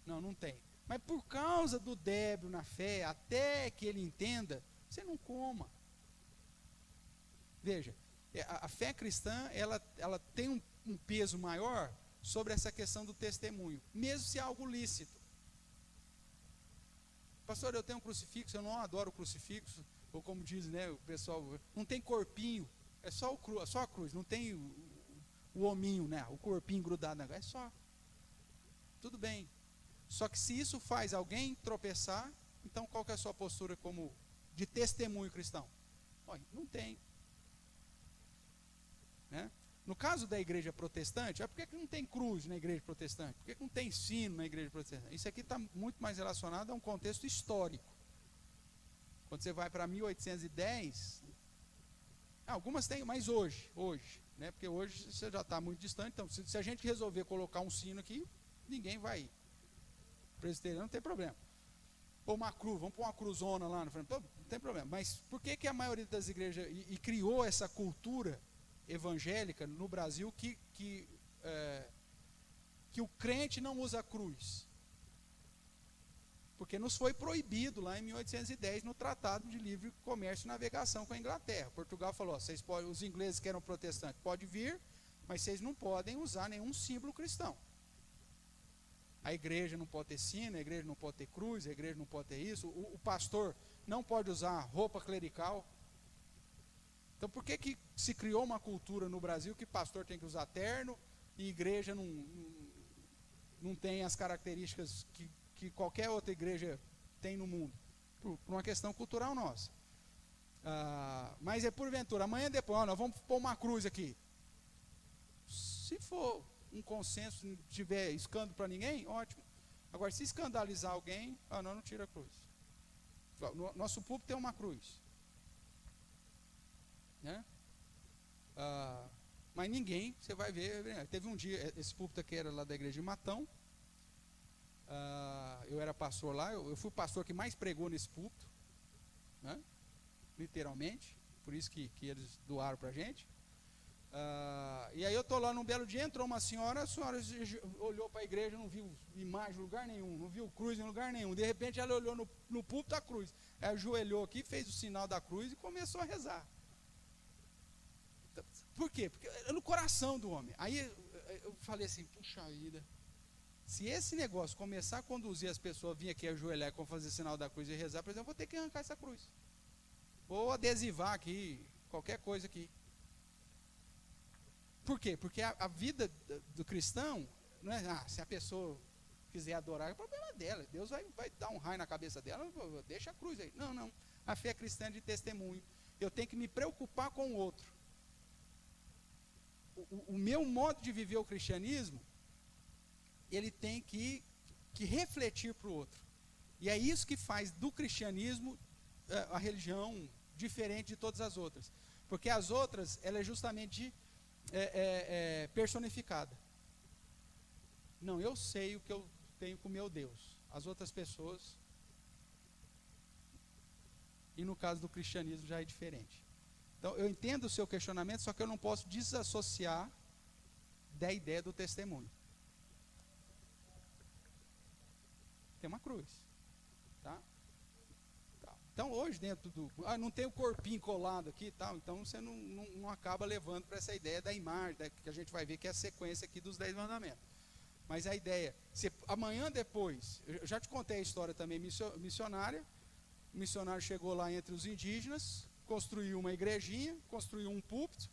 Não, não tem. Mas por causa do débil na fé, até que ele entenda, você não coma. Veja, a fé cristã, ela tem um peso maior sobre essa questão do testemunho, mesmo se é algo lícito. Pastor, eu tenho um crucifixo, eu não adoro o crucifixo, ou como diz, né, o pessoal, não tem corpinho, é só a cruz, não tem o hominho, né, o corpinho grudado na cruz, é só. Tudo bem. Só que se isso faz alguém tropeçar, então qual que é a sua postura como de testemunho cristão? Olha, não tem. Né? No caso da igreja protestante, por que não tem cruz na igreja protestante? Por que não tem sino na igreja protestante? Isso aqui está muito mais relacionado a um contexto histórico. Quando você vai para 1810, algumas tem, mas hoje, né? Porque hoje você já está muito distante, então se a gente resolver colocar um sino aqui, ninguém vai ir. Presbiteriano não tem problema. Ou uma cruz, vamos pôr uma cruzona lá no frente, não tem problema. Mas por que a maioria das igrejas e criou essa cultura evangélica no Brasil que o crente não usa cruz? Porque nos foi proibido lá em 1810 no Tratado de Livre Comércio e Navegação com a Inglaterra. Portugal falou, vocês podem, os ingleses que eram protestantes, pode vir, mas vocês não podem usar nenhum símbolo cristão. A igreja não pode ter sino, a igreja não pode ter cruz, a igreja não pode ter isso, o pastor não pode usar roupa clerical. Então por que se criou uma cultura no Brasil que pastor tem que usar terno e igreja não tem as características que qualquer outra igreja tem no mundo? Por uma questão cultural nossa. Mas é porventura, amanhã depois, nós vamos pôr uma cruz aqui. Se for um consenso, não tiver escândalo para ninguém, ótimo. Agora, se escandalizar alguém, não tira a cruz. Nosso púlpito tem uma cruz. Né? Mas ninguém, você vai ver, teve um dia, esse púlpito aqui era lá da igreja de Matão, eu era pastor lá, eu fui o pastor que mais pregou nesse púlpito, né? Literalmente, por isso que eles doaram para a gente. E aí eu estou lá num belo dia, entrou uma senhora, a senhora olhou para a igreja, não viu imagem em lugar nenhum, não viu cruz em lugar nenhum, de repente ela olhou no púlpito a cruz, ela ajoelhou aqui, fez o sinal da cruz e começou a rezar. Por quê? Porque é no coração do homem. Aí eu falei assim, puxa vida, se esse negócio começar a conduzir as pessoas a vir aqui ajoelhar e fazer sinal da cruz e rezar, por exemplo, eu vou ter que arrancar essa cruz, ou adesivar aqui, qualquer coisa aqui. Por quê? Porque a vida do cristão, não é, se a pessoa quiser adorar, é problema dela, Deus vai dar um raio na cabeça dela, deixa a cruz aí. Não, a fé cristã é de testemunho, eu tenho que me preocupar com o outro. O meu modo de viver o cristianismo, ele tem que refletir para o outro. E é isso que faz do cristianismo a religião diferente de todas as outras. Porque as outras, ela é justamente personificada. Não, eu sei o que eu tenho com o meu Deus. As outras pessoas... E no caso do cristianismo já é diferente. Então, eu entendo o seu questionamento, só que eu não posso desassociar da ideia do testemunho. Tem uma cruz. Tá? Então, hoje, dentro do... não tem o corpinho colado aqui e tal, então você não acaba levando para essa ideia da imagem, que a gente vai ver que é a sequência aqui dos 10 mandamentos. Mas a ideia, amanhã depois, eu já te contei a história também missionária, o missionário chegou lá entre os indígenas, construiu uma igrejinha, construiu um púlpito,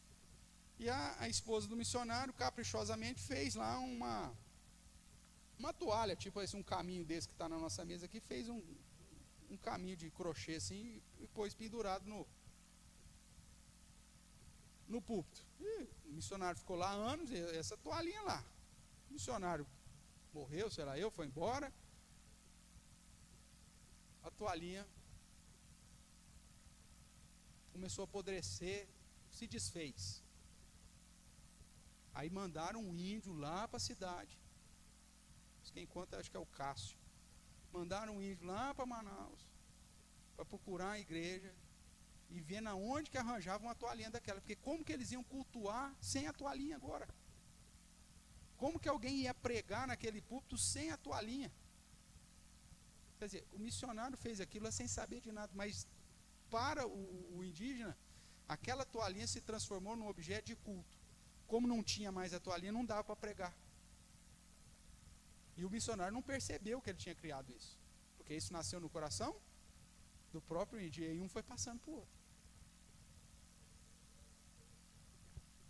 e a esposa do missionário, caprichosamente, fez lá uma toalha, tipo esse, um caminho desse que está na nossa mesa aqui, fez um caminho de crochê assim, e pôs pendurado no púlpito. E o missionário ficou lá há anos, e essa toalhinha lá. O missionário morreu, sei lá, foi embora. A toalhinha começou a apodrecer, se desfez. Aí mandaram um índio lá para a cidade. Quem conta acho que é o Cássio. Mandaram um índio lá para Manaus para procurar a igreja e ver na onde que arranjavam uma toalhinha daquela, porque como que eles iam cultuar sem a toalhinha agora? Como que alguém ia pregar naquele púlpito sem a toalhinha? Quer dizer, o missionário fez aquilo sem saber de nada, mas para o indígena, aquela toalhinha se transformou num objeto de culto. Como não tinha mais a toalhinha, não dava para pregar. E o missionário não percebeu que ele tinha criado isso, porque isso nasceu no coração do próprio índio, e um foi passando para o outro.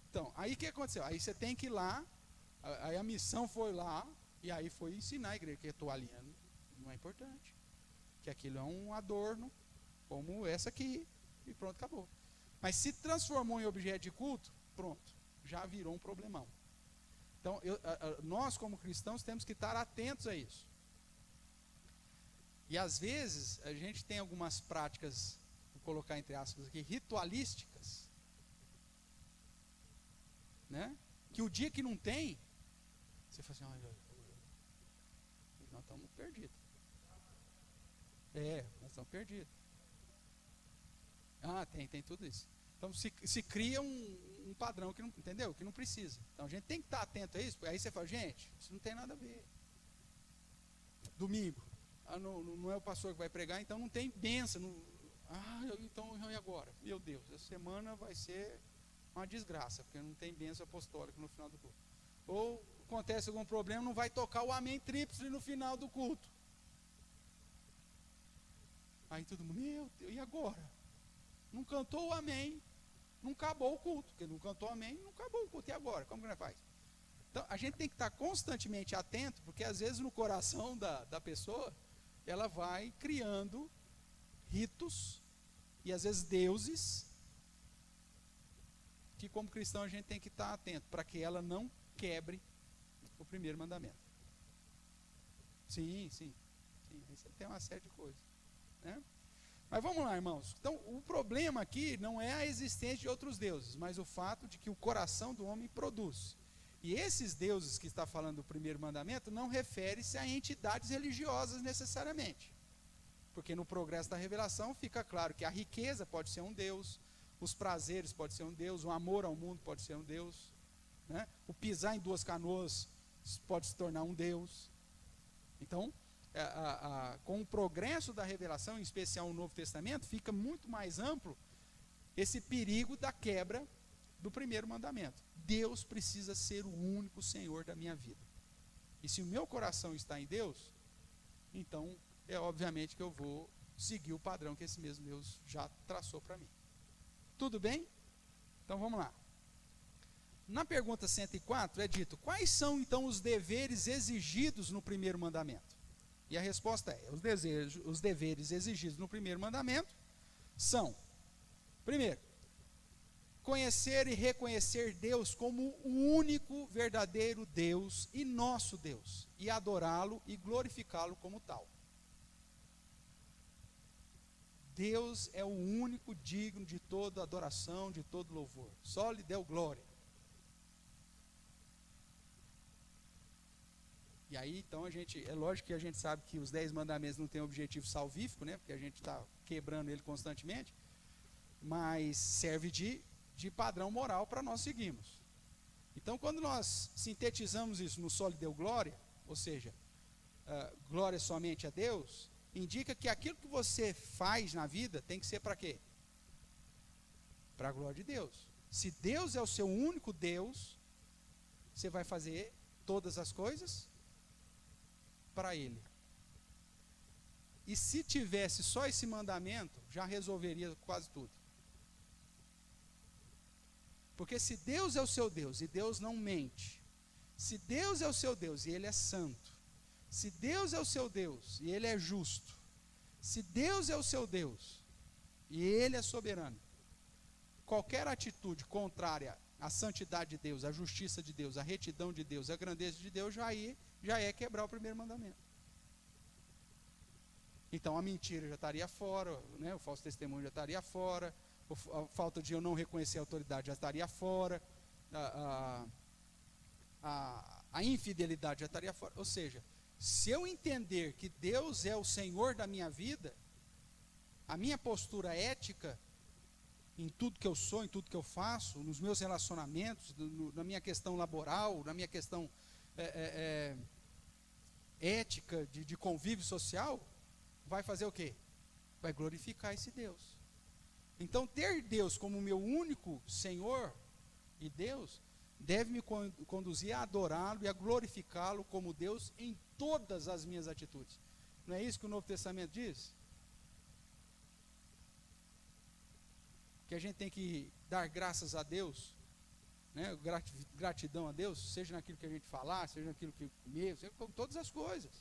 Então, aí o que aconteceu? Aí você tem que ir lá, aí a missão foi lá, e aí foi ensinar a igreja que a toalhinha não é importante, que aquilo é um adorno, como essa aqui, e pronto, acabou. Mas se transformou em objeto de culto, pronto, já virou um problemão. Então, nós como cristãos temos que estar atentos a isso. E às vezes, a gente tem algumas práticas, vou colocar entre aspas aqui, ritualísticas, né? Que o dia que não tem, você fala assim, olha, nós estamos perdidos. Nós estamos perdidos. Tem tudo isso. Então se cria um padrão que não, entendeu? Que não precisa. Então a gente tem que estar atento a isso, porque aí você fala, gente, isso não tem nada a ver. Domingo, não é o pastor que vai pregar, então não tem bênção. Então e agora? Meu Deus, essa semana vai ser uma desgraça, porque não tem bênção apostólica no final do culto. Ou acontece algum problema, não vai tocar o amém tríplice no final do culto. Aí todo mundo, meu Deus, e agora? Não cantou o amém, não acabou o culto, porque não cantou o amém, não acabou o culto, e agora? Como que nós faz? Então, a gente tem que estar constantemente atento, porque às vezes no coração da pessoa, ela vai criando ritos, e às vezes deuses, que como cristão a gente tem que estar atento, para que ela não quebre o primeiro mandamento. Sim, aí você tem uma série de coisas, né? Mas vamos lá, irmãos. Então, o problema aqui não é a existência de outros deuses, mas o fato de que o coração do homem produz. E esses deuses que está falando do primeiro mandamento não refere-se a entidades religiosas necessariamente. Porque no progresso da revelação fica claro que a riqueza pode ser um deus, os prazeres pode ser um deus, o amor ao mundo pode ser um deus, né? O pisar em duas canoas pode se tornar um deus. Então, com o progresso da revelação, em especial no Novo Testamento, fica muito mais amplo esse perigo da quebra do primeiro mandamento. Deus precisa ser o único Senhor da minha vida. E se o meu coração está em Deus, então é obviamente que eu vou seguir o padrão que esse mesmo Deus já traçou para mim. Tudo bem? Então vamos lá. Na pergunta 104 é dito, quais são então os deveres exigidos no primeiro mandamento? E a resposta é, os deveres exigidos no primeiro mandamento são, primeiro, conhecer e reconhecer Deus como o único verdadeiro Deus e nosso Deus, e adorá-lo e glorificá-lo como tal. Deus é o único digno de toda adoração, de todo louvor. Só lhe deu glória. E aí, então, é lógico que a gente sabe que os 10 mandamentos não têm objetivo salvífico, né? Porque a gente está quebrando ele constantemente, mas serve de padrão moral para nós seguirmos. Então, quando nós sintetizamos isso no só lhe deu glória, ou seja, glória somente a Deus, indica que aquilo que você faz na vida tem que ser para quê? Para a glória de Deus. Se Deus é o seu único Deus, você vai fazer todas as coisas para Ele. E se tivesse só esse mandamento, já resolveria quase tudo. Porque se Deus é o seu Deus e Deus não mente, se Deus é o seu Deus e Ele é santo, se Deus é o seu Deus e Ele é justo, se Deus é o seu Deus e Ele é soberano, qualquer atitude contrária a santidade de Deus, a justiça de Deus, a retidão de Deus, a grandeza de Deus, já é quebrar o primeiro mandamento. Então a mentira já estaria fora, né? O falso testemunho já estaria fora, a falta de eu não reconhecer a autoridade já estaria fora, a infidelidade já estaria fora. Ou seja, se eu entender que Deus é o Senhor da minha vida, a minha postura ética, em tudo que eu sou, em tudo que eu faço, nos meus relacionamentos, na minha questão laboral, na minha questão ética, de convívio social, vai fazer o quê? Vai glorificar esse Deus. Então, ter Deus como meu único Senhor e Deus, deve me conduzir a adorá-lo e a glorificá-lo como Deus em todas as minhas atitudes. Não é isso que o Novo Testamento diz? Que a gente tem que dar graças a Deus, né? Gratidão a Deus, seja naquilo que a gente falar, seja naquilo que comer, seja com todas as coisas.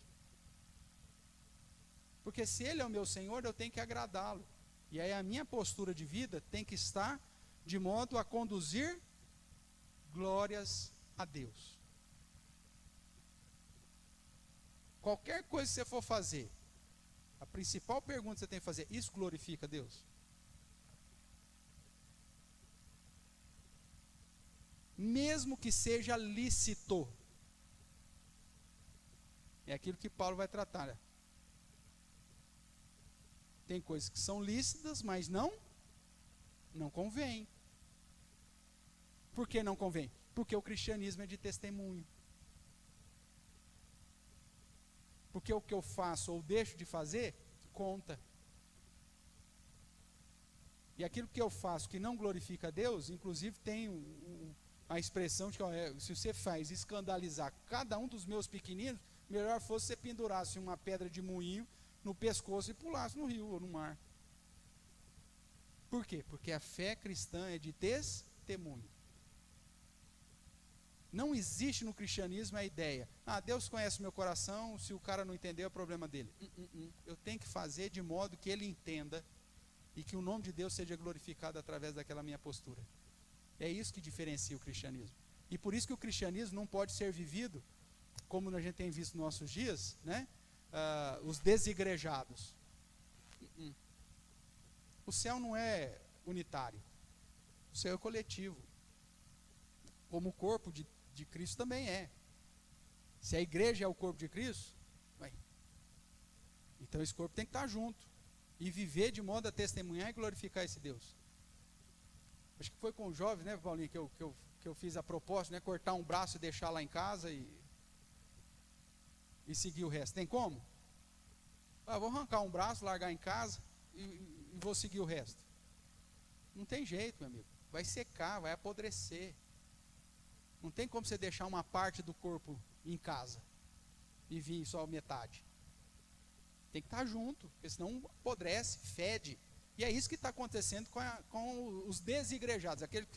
Porque se Ele é o meu Senhor, eu tenho que agradá-lo. E aí a minha postura de vida tem que estar de modo a conduzir glórias a Deus. Qualquer coisa que você for fazer, a principal pergunta que você tem que fazer, isso glorifica a Deus? Mesmo que seja lícito. É aquilo que Paulo vai tratar, né? Tem coisas que são lícitas, mas não convém. Por que não convém? Porque o cristianismo é de testemunho. Porque o que eu faço ou deixo de fazer, conta. E aquilo que eu faço que não glorifica a Deus, inclusive tem a expressão de que se você faz escandalizar cada um dos meus pequeninos, melhor fosse você pendurasse uma pedra de moinho no pescoço e pulasse no rio ou no mar. Por quê? Porque a fé cristã é de testemunho. Não existe no cristianismo a ideia, Deus conhece o meu coração, se o cara não entender é o problema dele. Eu tenho que fazer de modo que ele entenda e que o nome de Deus seja glorificado através daquela minha postura. É isso que diferencia o cristianismo. E por isso que o cristianismo não pode ser vivido, como a gente tem visto nos nossos dias, né? Os desigrejados. O céu não é unitário, o céu é coletivo, como o corpo de Cristo também é. Se a igreja é o corpo de Cristo, então esse corpo tem que estar junto e viver de modo a testemunhar e glorificar esse Deus. Acho que foi com os jovens, né, Paulinho, que eu fiz a proposta, né, cortar um braço e deixar lá em casa e seguir o resto. Tem como? Vou arrancar um braço, largar em casa e vou seguir o resto. Não tem jeito, meu amigo. Vai secar, vai apodrecer. Não tem como você deixar uma parte do corpo em casa e vir só metade. Tem que estar junto, porque senão apodrece, fede. E é isso que está acontecendo com os desigrejados, aqueles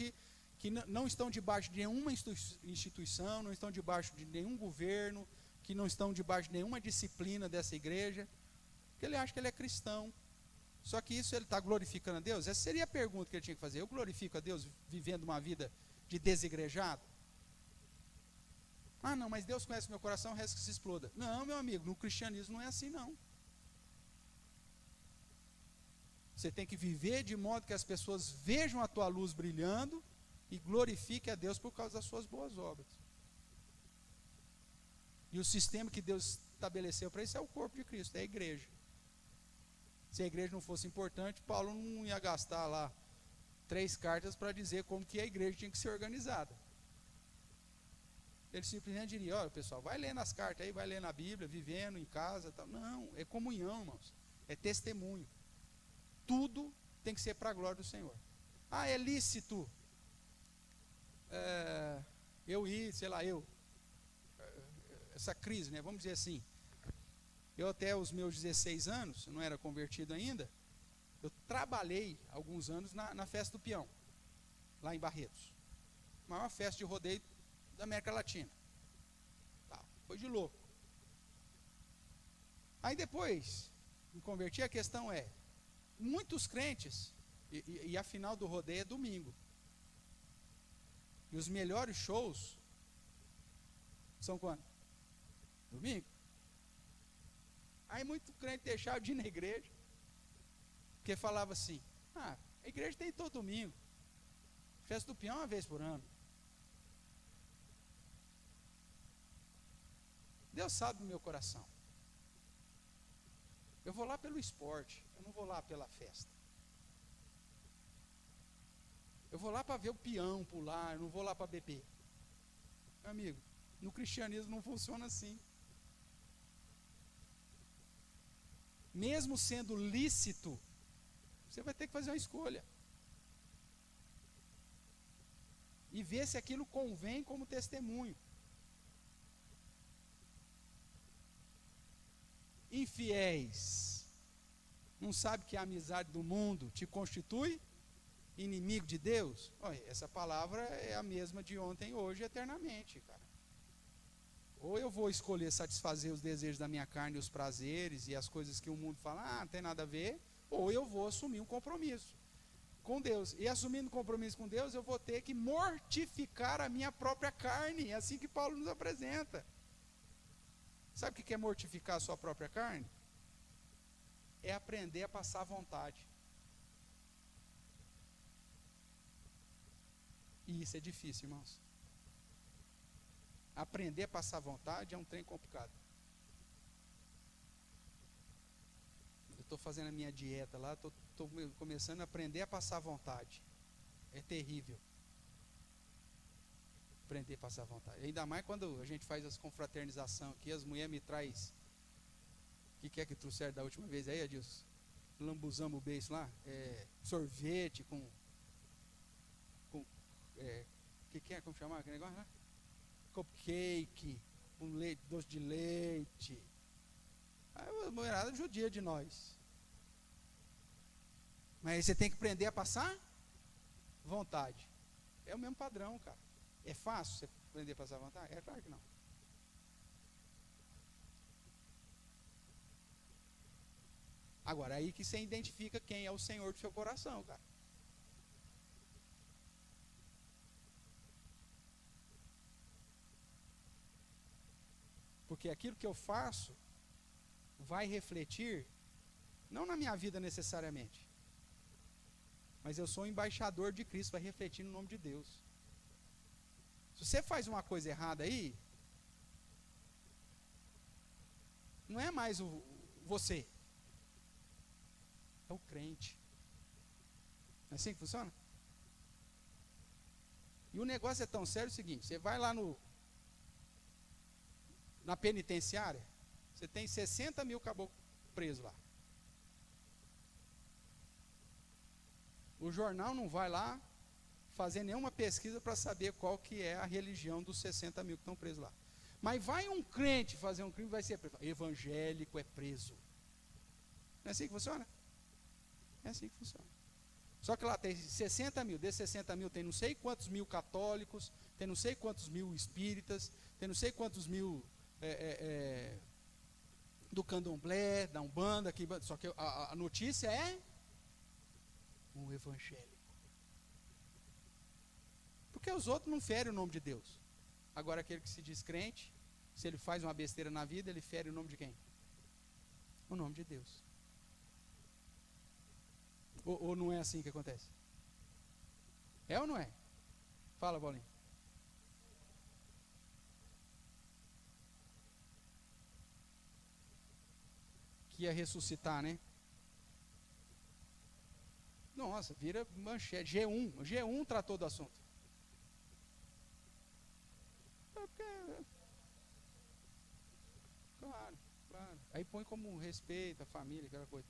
que não estão debaixo de nenhuma instituição, não estão debaixo de nenhum governo, que não estão debaixo de nenhuma disciplina dessa igreja, porque ele acha que ele é cristão. Só que isso ele está glorificando a Deus? Essa seria a pergunta que ele tinha que fazer. Eu glorifico a Deus vivendo uma vida de desigrejado? Não, mas Deus conhece meu coração, o resto que se exploda. Não, meu amigo, no cristianismo não é assim não. Você tem que viver de modo que as pessoas vejam a tua luz brilhando e glorifiquem a Deus por causa das suas boas obras. E o sistema que Deus estabeleceu para isso é o corpo de Cristo, é a igreja. Se a igreja não fosse importante, Paulo não ia gastar lá 3 cartas para dizer como que a igreja tinha que ser organizada. Ele simplesmente diria, olha pessoal, vai lendo as cartas aí, vai lendo a Bíblia, vivendo em casa, tal. Não, é comunhão, irmãos, é testemunho. Tudo tem que ser para a glória do Senhor. É lícito essa crise, né? Vamos dizer assim, eu até os meus 16 anos, eu não era convertido ainda, eu trabalhei alguns anos na festa do peão, lá em Barretos, maior festa de rodeio da América Latina. Foi de louco. Aí depois me converti, a questão é, muitos crentes, e a final do rodeio é domingo, E os melhores shows são quando? Domingo. Aí muito crente deixava de ir na igreja, porque falava assim, a igreja tem todo domingo, festa do peão uma vez por ano. Deus sabe do meu coração. Eu vou lá pelo esporte, eu não vou lá pela festa. Eu vou lá para ver o peão pular, eu não vou lá para beber. Meu amigo, no cristianismo não funciona assim. Mesmo sendo lícito, você vai ter que fazer uma escolha. E ver se aquilo convém como testemunho. Infiéis, não sabe que a amizade do mundo te constitui inimigo de Deus? Olha, essa palavra é a mesma de ontem, hoje e eternamente, cara. Ou eu vou escolher satisfazer os desejos da minha carne, os prazeres e as coisas que o mundo fala, não tem nada a ver, ou eu vou assumir um compromisso com Deus. E assumindo um compromisso com Deus, eu vou ter que mortificar a minha própria carne. É assim que Paulo nos apresenta. Sabe o que é mortificar a sua própria carne? É aprender a passar vontade. E isso é difícil, irmãos. Aprender a passar vontade é um trem complicado. Eu estou fazendo a minha dieta lá, estou começando a aprender a passar vontade. É terrível. Aprender a passar vontade. Ainda mais quando a gente faz as confraternização aqui, as mulheres me traz. O que é que trouxeram da última vez aí, Adilson? Lambuzamos o beijo lá. Sorvete com que é? Como chamar aquele negócio lá? Cupcake, com leite, doce de leite. Aí a mulherada judia de nós. Mas aí você tem que aprender a passar vontade. É o mesmo padrão, cara. É fácil você aprender a passar vontade? É claro que não. Agora, aí que você identifica quem é o Senhor do seu coração, cara. Porque aquilo que eu faço vai refletir, não na minha vida necessariamente, mas eu sou um embaixador de Cristo, vai refletir no nome de Deus. Se você faz uma coisa errada aí, não é mais você, é o crente. Não é assim que funciona? E o negócio é tão sério o seguinte, você vai lá na penitenciária, você tem 60 mil caboclos presos lá. O jornal não vai lá fazer nenhuma pesquisa para saber qual que é a religião dos 60 mil que estão presos lá. Mas vai um crente fazer um crime, vai ser preso. Evangélico é preso. Não é assim que funciona? É assim que funciona. Só que lá tem 60 mil, desses 60 mil tem não sei quantos mil católicos, tem não sei quantos mil espíritas, tem não sei quantos mil do candomblé, da umbanda, só que a notícia é um evangélico. Porque os outros não ferem o nome de Deus. Agora aquele que se diz crente, se ele faz uma besteira na vida, ele fere o nome de quem? O nome de Deus. Ou não é assim que acontece? É ou não é? Fala, Paulinho. Que ia ressuscitar, né? Nossa, vira manchete. G1 tratou do assunto. Claro. Aí põe como respeito a família, aquela coisa.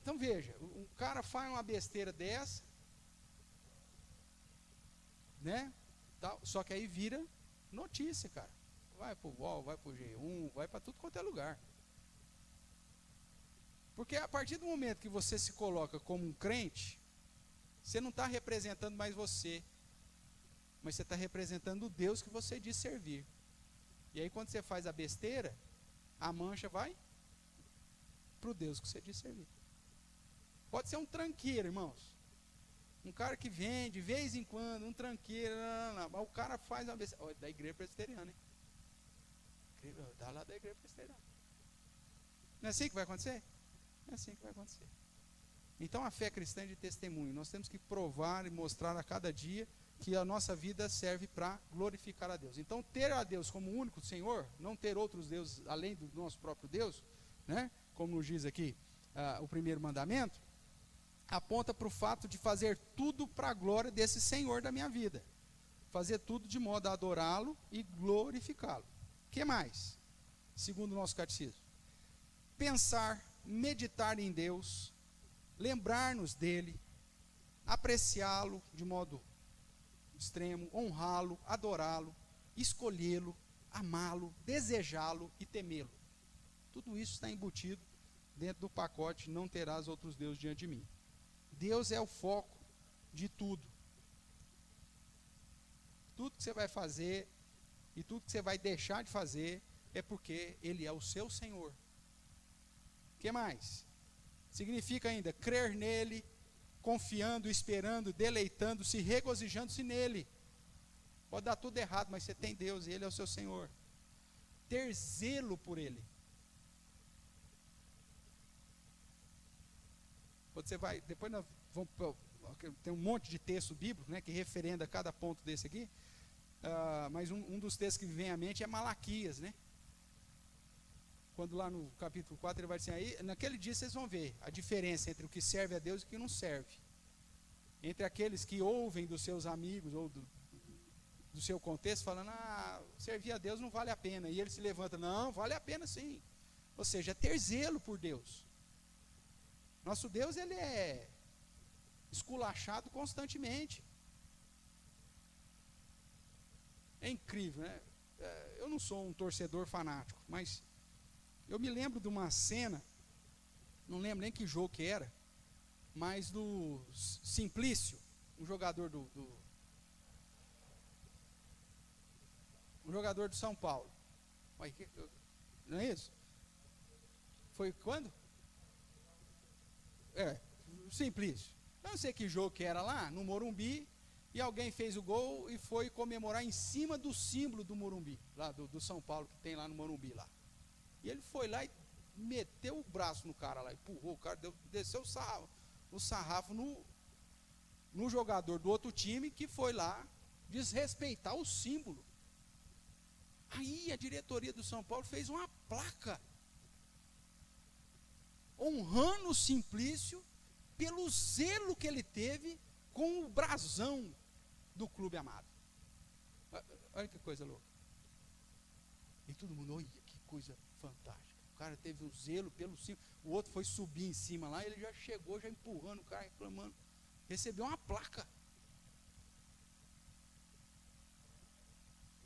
Então veja, um cara faz uma besteira dessa, né? Só que aí vira notícia, cara. Vai pro UOL, vai pro G1, vai para tudo quanto é lugar. Porque a partir do momento que você se coloca como um crente, você não está representando mais você, mas você está representando o Deus que você diz servir. E aí quando você faz a besteira, a mancha vai para o Deus que você diz servir. Pode ser um tranqueiro, irmãos. Um cara que vem de vez em quando, um tranqueiro, mas o cara faz uma besteira. Da igreja presbiteriana, hein? Dá lá da igreja presbiteriana. Não é assim que vai acontecer? Não é assim que vai acontecer. Então a fé cristã é de testemunho. Nós temos que provar e mostrar a cada dia que a nossa vida serve para glorificar a Deus. Então ter a Deus como único Senhor, não ter outros deuses além do nosso próprio Deus, né? Como nos diz aqui o primeiro mandamento, aponta para o fato de fazer tudo para a glória desse Senhor da minha vida. Fazer tudo de modo a adorá-lo e glorificá-lo. O que mais? Segundo o nosso catecismo. Pensar, meditar em Deus, lembrar-nos dele, apreciá-lo de modo extremo, honrá-lo, adorá-lo, escolhê-lo, amá-lo, desejá-lo e temê-lo. Tudo isso está embutido dentro do pacote não terás outros deuses diante de mim. Deus é o foco de tudo. Tudo que você vai fazer e tudo que você vai deixar de fazer é porque Ele é o seu Senhor. O que mais? Significa ainda crer nele, confiando, esperando, deleitando-se, regozijando-se nele. Pode dar tudo errado, mas você tem Deus e Ele é o seu Senhor. Ter zelo por Ele. Você vai, depois nós vamos, tem um monte de texto bíblico, né, que referenda cada ponto desse aqui, mas um dos textos que me vem à mente é Malaquias, né? Quando lá no capítulo 4 ele vai dizer, aí, naquele dia vocês vão ver a diferença entre o que serve a Deus e o que não serve. Entre aqueles que ouvem dos seus amigos ou do seu contexto, falando, servir a Deus não vale a pena. E ele se levanta, não, vale a pena sim. Ou seja, é ter zelo por Deus. Nosso Deus, ele é esculachado constantemente. É incrível, né? Eu não sou um torcedor fanático, mas eu me lembro de uma cena, não lembro nem que jogo que era, mas do Simplício, um jogador do São Paulo. Não é isso? Foi quando? Simplício. Eu não sei que jogo que era lá, no Morumbi, e alguém fez o gol e foi comemorar em cima do símbolo do Morumbi, lá do São Paulo, que tem lá no Morumbi lá. E ele foi lá e meteu o braço no cara lá, empurrou o cara, desceu o sarrafo no jogador do outro time que foi lá desrespeitar o símbolo. Aí a diretoria do São Paulo fez uma placa honrando o Simplício pelo zelo que ele teve com o brasão do clube amado. Olha que coisa louca. E todo mundo, olha que coisa fantástica. O cara teve o zelo pelo símbolo. O outro foi subir em cima lá, ele já chegou, já empurrando o cara, reclamando. Recebeu uma placa.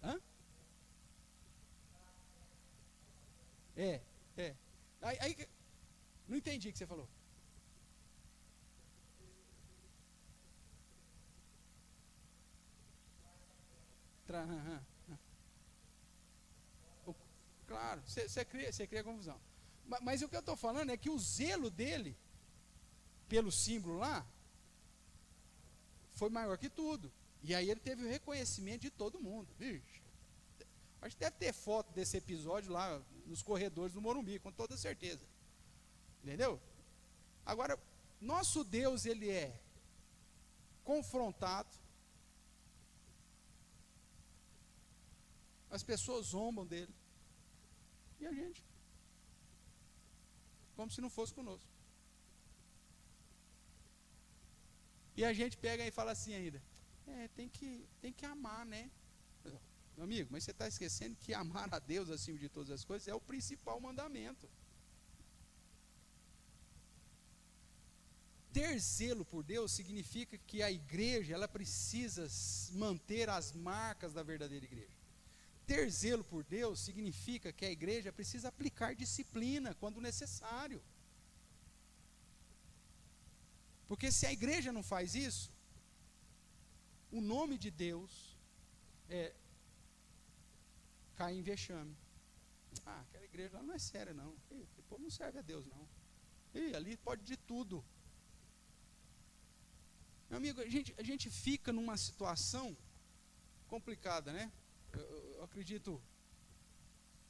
Hã? Aí, não entendi o que você falou. Claro, você cria confusão. Mas o que eu estou falando é que o zelo dele, pelo símbolo lá, foi maior que tudo. E aí ele teve o reconhecimento de todo mundo. Vixe, acho que deve ter foto desse episódio lá nos corredores do Morumbi, com toda certeza. Entendeu? Agora, nosso Deus, ele é confrontado. As pessoas zombam dele. E a gente? Como se não fosse conosco. E a gente pega e fala assim ainda. Tem que amar, né? Meu amigo, mas você está esquecendo que amar a Deus acima de todas as coisas é o principal mandamento. Ter zelo por Deus significa que a igreja, ela precisa manter as marcas da verdadeira igreja. Ter zelo por Deus significa que a igreja precisa aplicar disciplina quando necessário. Porque se a igreja não faz isso, o nome de Deus cai em vexame. Aquela igreja lá não é séria não. O povo não serve a Deus não. Ali pode de tudo. Meu amigo, a gente fica numa situação complicada, né? Eu acredito,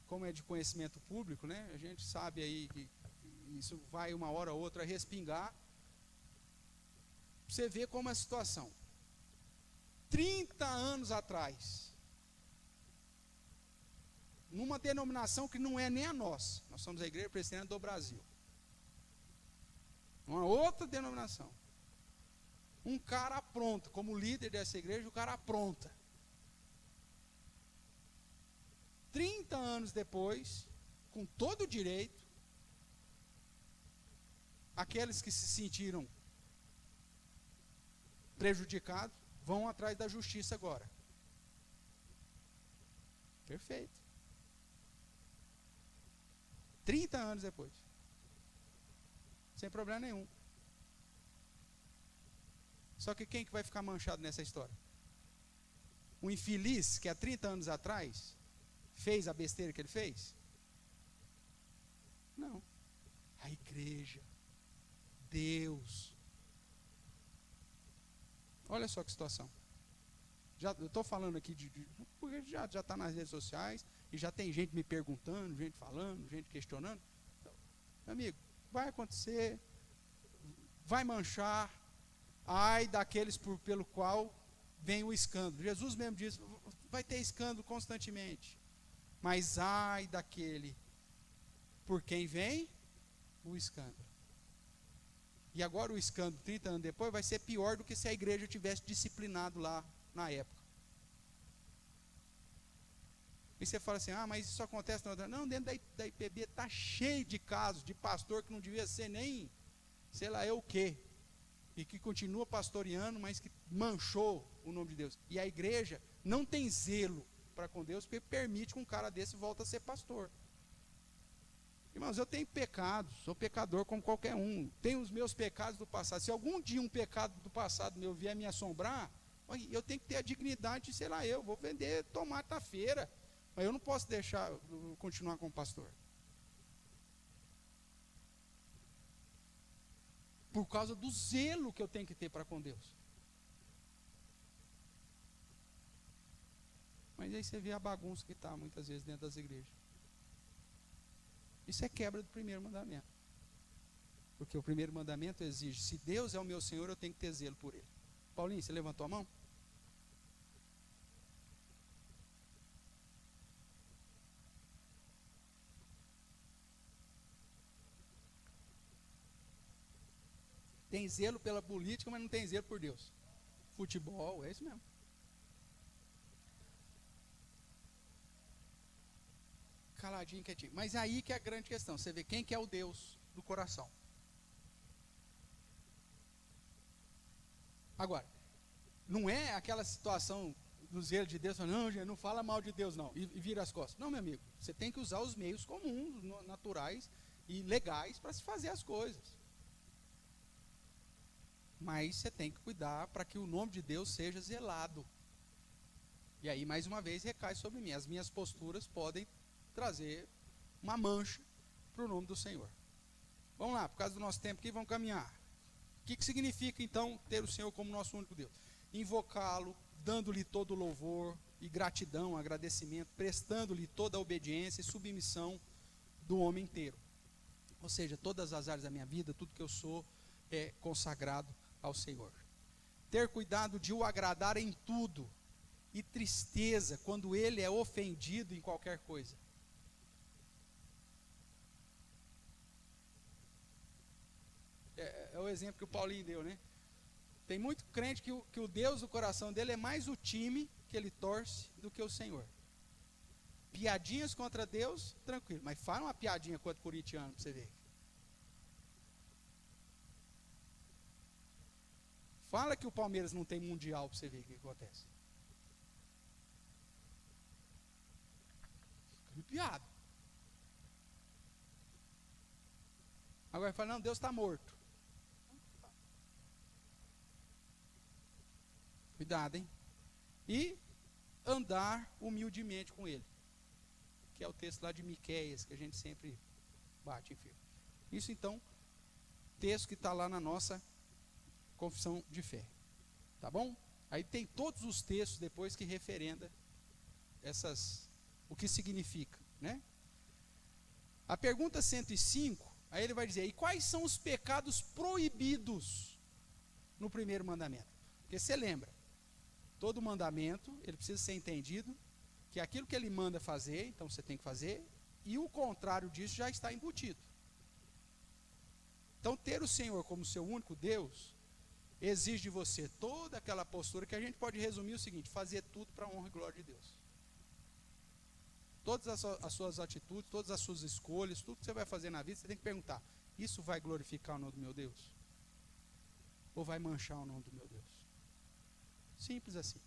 como é de conhecimento público, né? A gente sabe aí que isso vai uma hora ou outra respingar. Você vê como é a situação. 30 anos atrás, numa denominação que não é nem a nossa, nós somos a Igreja Presbiteriana do Brasil, uma outra denominação, um cara apronta, como líder dessa igreja, o cara apronta. 30 anos depois, com todo o direito, aqueles que se sentiram prejudicados vão atrás da justiça agora. Perfeito. 30 anos depois. Sem problema nenhum. Só que quem que vai ficar manchado nessa história? O infeliz que há 30 anos atrás fez a besteira que ele fez? Não. A igreja. Deus. Olha só que situação. Eu estou falando aqui porque já está nas redes sociais e já tem gente me perguntando, gente falando, gente questionando. Então, meu amigo, vai acontecer, vai manchar, ai daqueles pelo qual vem o escândalo. Jesus mesmo disse, vai ter escândalo constantemente, mas ai daquele por quem vem o escândalo. E agora o escândalo, 30 anos depois, vai ser pior do que se a igreja tivesse disciplinado lá na época. E você fala assim, mas isso acontece na outra. Não, dentro da IPB está cheio de casos de pastor que não devia ser nem, sei lá, o quê. E que continua pastoreando, mas que manchou o nome de Deus. E a igreja não tem zelo para com Deus, porque permite que um cara desse volte a ser pastor. Irmãos, eu tenho pecados, sou pecador como qualquer um. Tenho os meus pecados do passado. Se algum dia um pecado do passado meu vier me assombrar, eu tenho que ter a dignidade de, sei lá, eu vou vender tomate na feira. Mas eu não posso deixar, continuar como pastor. Por causa do zelo que eu tenho que ter para com Deus. Mas aí você vê a bagunça que está muitas vezes dentro das igrejas. Isso é quebra do primeiro mandamento. Porque o primeiro mandamento exige, se Deus é o meu Senhor, eu tenho que ter zelo por Ele. Paulinho, você levantou a mão? Tem zelo pela política, mas não tem zelo por Deus. Futebol, é isso mesmo. Caladinho, quietinho. Mas aí que é a grande questão. Você vê quem que é o Deus do coração. Agora, não é aquela situação do zelo de Deus, não, gente, não fala mal de Deus não, e vira as costas. Não, meu amigo, você tem que usar os meios comuns, naturais e legais para se fazer as coisas. Mas você tem que cuidar para que o nome de Deus seja zelado. E aí, mais uma vez, recai sobre mim. As minhas posturas podem trazer uma mancha para o nome do Senhor. Vamos lá, por causa do nosso tempo aqui, vamos caminhar. O que significa, então, ter o Senhor como nosso único Deus? Invocá-lo, dando-lhe todo o louvor e gratidão, agradecimento, prestando-lhe toda a obediência e submissão do homem inteiro. Ou seja, todas as áreas da minha vida, tudo que eu sou, é consagrado ao Senhor. Ter cuidado de o agradar em tudo, e tristeza quando ele é ofendido em qualquer coisa. É o exemplo que o Paulinho deu, né? Tem muito crente que o Deus do coração dele é mais o time que ele torce do que o Senhor. Piadinhas contra Deus, tranquilo, mas fala uma piadinha contra o corintiano para você ver. Fala que o Palmeiras não tem mundial para você ver o que acontece. Piada. Agora fala, não, Deus está morto. Cuidado, hein? E andar humildemente com Ele. Que é o texto lá de Miqueias, que a gente sempre bate em firme. Isso então, texto que está lá na nossa confissão de fé. Tá bom? Aí tem todos os textos depois que referenda o que significa, né? A pergunta 105, aí ele vai dizer, e quais são os pecados proibidos no primeiro mandamento? Porque você lembra, todo mandamento, ele precisa ser entendido, que aquilo que ele manda fazer, então você tem que fazer, e o contrário disso já está embutido. Então, ter o Senhor como seu único Deus, exige de você toda aquela postura que a gente pode resumir o seguinte, fazer tudo para a honra e glória de Deus. Todas as suas atitudes, todas as suas escolhas, tudo que você vai fazer na vida, você tem que perguntar, isso vai glorificar o nome do meu Deus? Ou vai manchar o nome do meu Deus? Simples assim.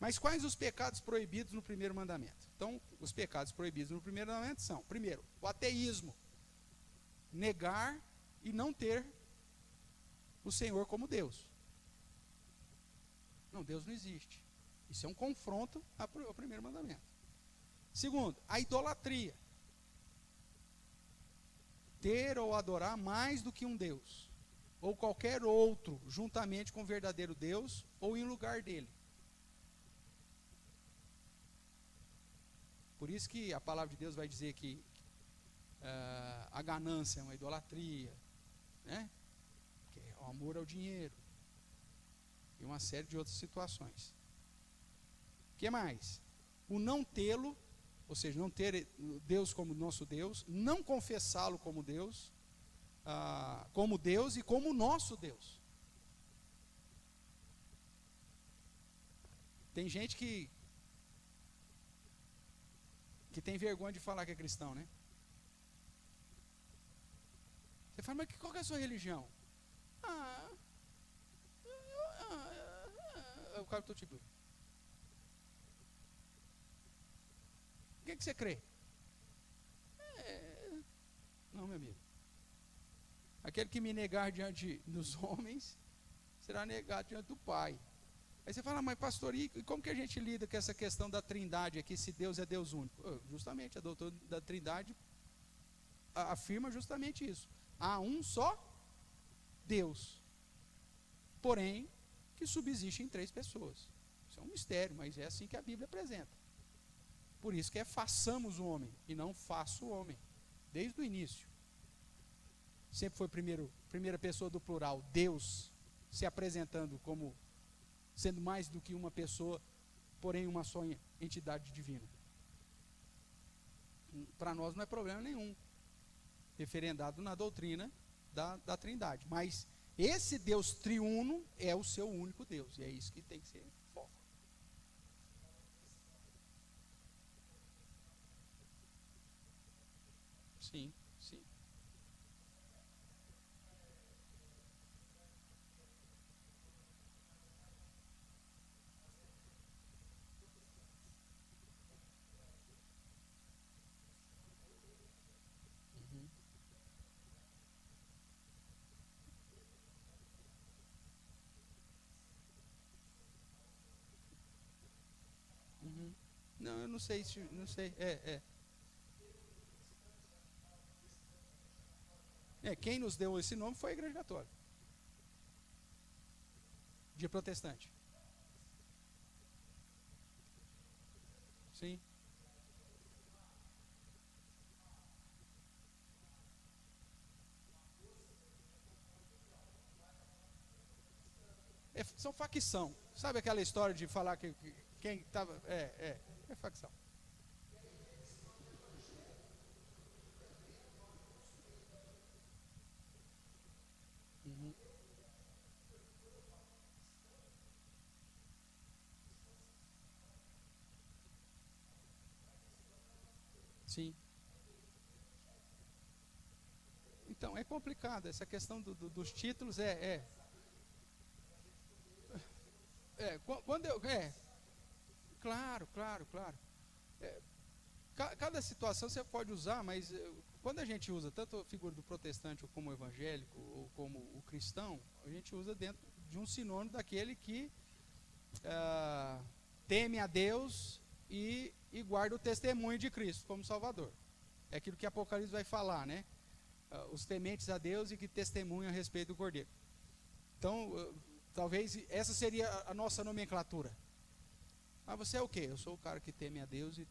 Mas quais os pecados proibidos no primeiro mandamento? Então, os pecados proibidos no primeiro mandamento são, primeiro, o ateísmo, negar e não ter o Senhor como Deus. Não, Deus não existe. Isso é um confronto ao primeiro mandamento. Segundo, a idolatria. Ter ou adorar mais do que um Deus, ou qualquer outro, juntamente com o verdadeiro Deus, ou em lugar dele. Por isso que a palavra de Deus vai dizer que a ganância é uma idolatria, né? Que é o amor ao dinheiro, e uma série de outras situações. O que mais? O não tê-lo, ou seja, não ter Deus como nosso Deus, não confessá-lo como Deus e como nosso Deus. Tem gente que tem vergonha de falar que é cristão, né? Você fala, mas qual que é a sua religião? O cara tô tipo, o que você crê? Não, meu amigo. Aquele que me negar diante dos homens, será negado diante do Pai. Aí você fala, mas pastor, e como que a gente lida com essa questão da trindade aqui, se Deus é Deus único? Justamente, a doutrina da trindade afirma justamente isso. Há um só Deus, porém, que subsiste em 3 pessoas. Isso é um mistério, mas é assim que a Bíblia apresenta. Por isso que é façamos o homem, e não faço o homem, desde o início. Sempre foi primeira pessoa do plural, Deus se apresentando como sendo mais do que uma pessoa, porém uma só entidade divina. Para nós não é problema nenhum, referendado na doutrina da trindade. Mas esse Deus triuno é o seu único Deus, e é isso que tem que ser foco. Sim, sim. Uhum, uhum. Não, eu não sei, não sei. Quem nos deu esse nome foi a Igreja Católica, de protestante. Sim. São facção. Sabe aquela história de falar que quem estava. É facção. Uhum. Sim. Então, é complicado. Essa questão dos títulos quando eu. Claro, claro, claro. É, cada situação você pode usar, mas quando a gente usa tanto a figura do protestante como o evangélico, ou como o cristão, a gente usa dentro de um sinônimo daquele que teme a Deus e guarda o testemunho de Cristo como Salvador. É aquilo que Apocalipse vai falar, né? Os tementes a Deus e que testemunham a respeito do Cordeiro. Então, talvez essa seria a nossa nomenclatura. Mas você é o quê? Eu sou o cara que teme a Deus e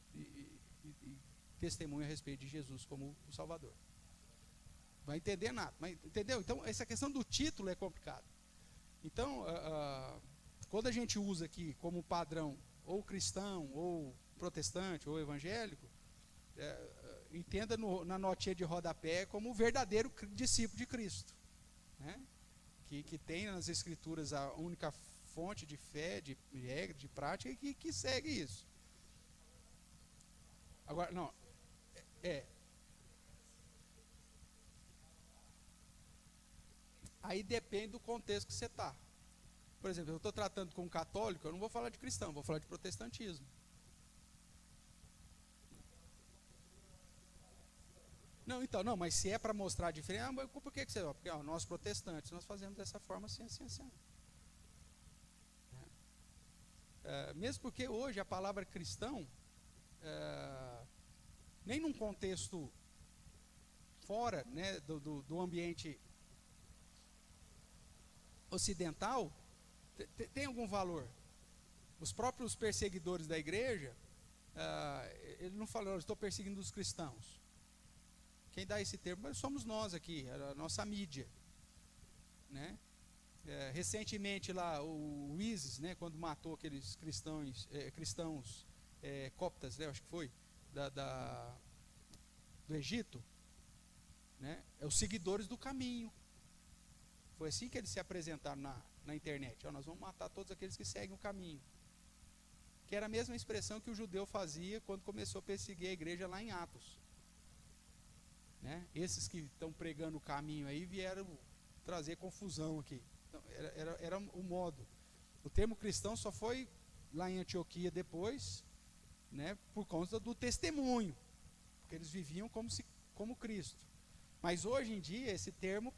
testemunha a respeito de Jesus como o Salvador. Vai entender nada, mas, entendeu? Então, essa questão do título é complicada. Então, quando a gente usa aqui como padrão ou cristão, ou protestante, ou evangélico, entenda na notinha de rodapé como o verdadeiro discípulo de Cristo, né? Que tem nas Escrituras a única fonte de fé, de regra, de prática, e que segue isso. Agora, não, aí depende do contexto que você está. Por exemplo, eu estou tratando com um católico, eu não vou falar de cristão, vou falar de protestantismo. Não, então, não, mas se é para mostrar a diferença, por que você... Porque nós protestantes, nós fazemos dessa forma assim, assim, assim. Mesmo porque hoje a palavra cristão, nem num contexto fora, né, do ambiente ocidental, tem algum valor. Os próprios perseguidores da igreja, ele não falou, eu estou perseguindo os cristãos. Quem dá esse termo somos nós aqui, a nossa mídia, né? Recentemente lá o ISIS, né, quando matou aqueles cristãos coptas, né, acho que foi do Egito, né, os seguidores do caminho. Foi assim que eles se apresentaram na internet. Nós vamos matar todos aqueles que seguem o caminho. Que era a mesma expressão que o judeu fazia quando começou a perseguir a igreja lá em Atos. Né? Esses que estão pregando o caminho aí vieram trazer confusão aqui. Então, era o modo. O termo cristão só foi lá em Antioquia depois, né, por conta do testemunho, porque eles viviam como Cristo. Mas hoje em dia esse termo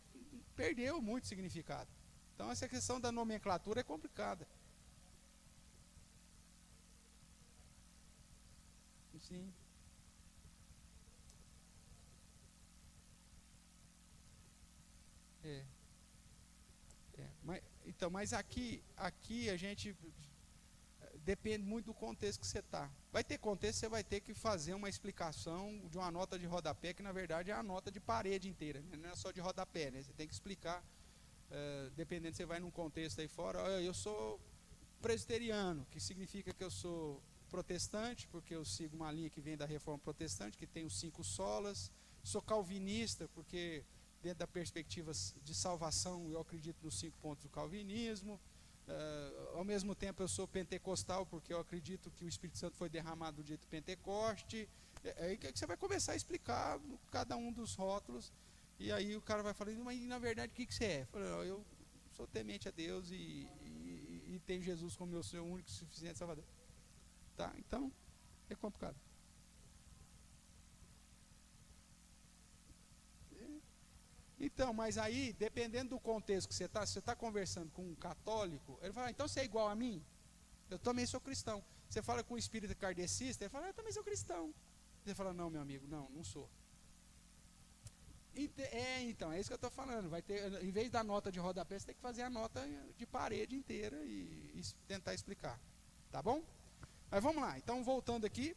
perdeu muito significado. Então essa questão da nomenclatura é complicada. Sim. Mas aqui a gente depende muito do contexto que você está. Vai ter contexto, você vai ter que fazer uma explicação de uma nota de rodapé, que na verdade é a nota de parede inteira, né? Não é só de rodapé, né? Você tem que explicar, dependendo, você vai num contexto aí fora, eu sou presbiteriano, que significa que eu sou protestante, porque eu sigo uma linha que vem da Reforma Protestante, que tem os 5 solas. Sou calvinista, porque dentro da perspectiva de salvação eu acredito nos 5 pontos do calvinismo. Ao mesmo tempo eu sou pentecostal, porque eu acredito que o Espírito Santo foi derramado no dia do Pentecoste. Aí que você vai começar a explicar cada um dos rótulos, e aí o cara vai falando, mas na verdade o que você é? Eu sou temente a Deus e tenho Jesus como meu Senhor único e suficiente Salvador. Tá? Então, é complicado. Então, mas aí, dependendo do contexto que você está, se você está conversando com um católico, ele fala, então você é igual a mim? Eu também sou cristão. Você fala com um espírita kardecista, ele fala, eu também sou cristão. Você fala, não, meu amigo, não sou. Então, é isso que eu estou falando. Vai ter, em vez da nota de rodapé, você tem que fazer a nota de parede inteira e tentar explicar. Tá bom? Mas vamos lá. Então, voltando aqui,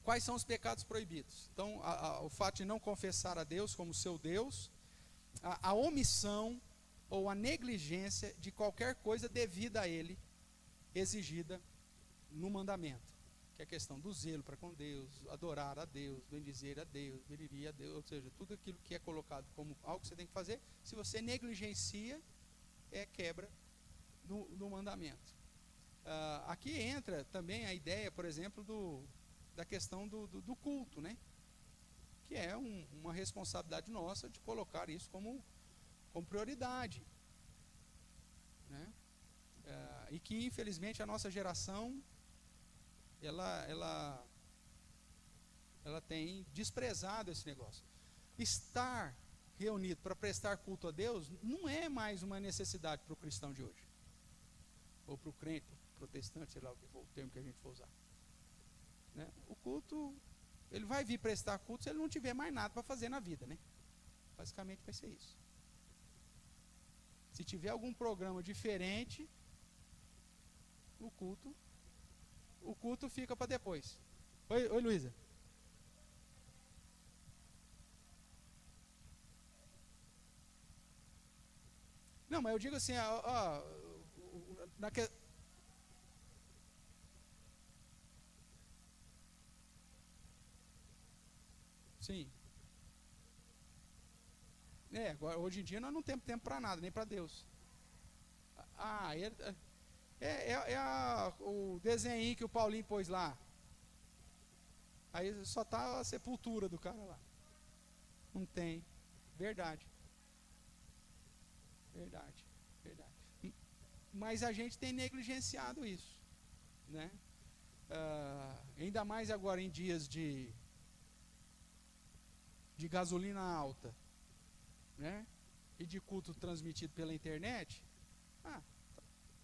quais são os pecados proibidos? Então, o fato de não confessar a Deus como seu Deus, a omissão ou a negligência de qualquer coisa devida a Ele, exigida no mandamento, que é a questão do zelo para com Deus, adorar a Deus, bendizer a Deus, bendirir a Deus, ou seja, tudo aquilo que é colocado como algo que você tem que fazer, se você negligencia, é quebra no mandamento. Aqui entra também a ideia, por exemplo, da questão do culto, né? Que é uma responsabilidade nossa de colocar isso como prioridade, né? E que infelizmente a nossa geração ela tem desprezado esse negócio. Estar reunido para prestar culto a Deus não é mais uma necessidade para o cristão de hoje, ou para o crente, protestante, sei lá o termo que a gente for usar, né? O culto, ele vai vir prestar culto se ele não tiver mais nada para fazer na vida, né? Basicamente vai ser isso. Se tiver algum programa diferente, o culto fica para depois. Oi, Luísa. Não, mas eu digo assim, sim. Agora, hoje em dia nós não temos tempo para nada, nem para Deus. O desenho que o Paulinho pôs lá. Aí só tá a sepultura do cara lá. Não tem. Verdade. Verdade. Mas a gente tem negligenciado isso, né? Ainda mais agora em dias de gasolina alta, né? E de culto transmitido pela internet.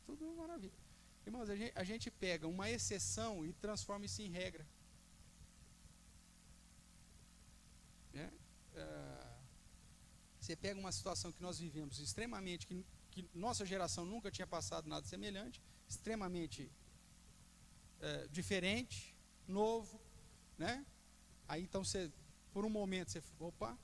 Tudo maravilha. Irmãos, a gente pega uma exceção e transforma isso em regra, né? Você pega uma situação que nós vivemos extremamente, que nossa geração nunca tinha passado nada semelhante, extremamente diferente, novo, né? Aí então você, por um momento, você, opa,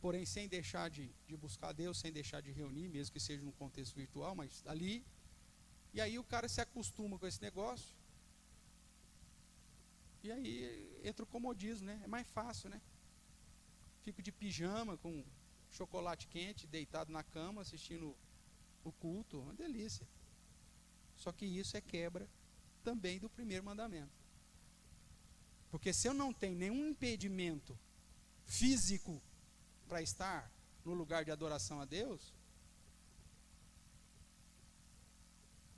porém sem deixar de buscar Deus, sem deixar de reunir, mesmo que seja num contexto virtual, mas ali, e aí o cara se acostuma com esse negócio, e aí entra o comodismo, né? É mais fácil, né? Fico de pijama, com chocolate quente, deitado na cama, assistindo o culto, uma delícia. Só que isso é quebra também do primeiro mandamento. Porque se eu não tenho nenhum impedimento físico para estar no lugar de adoração a Deus,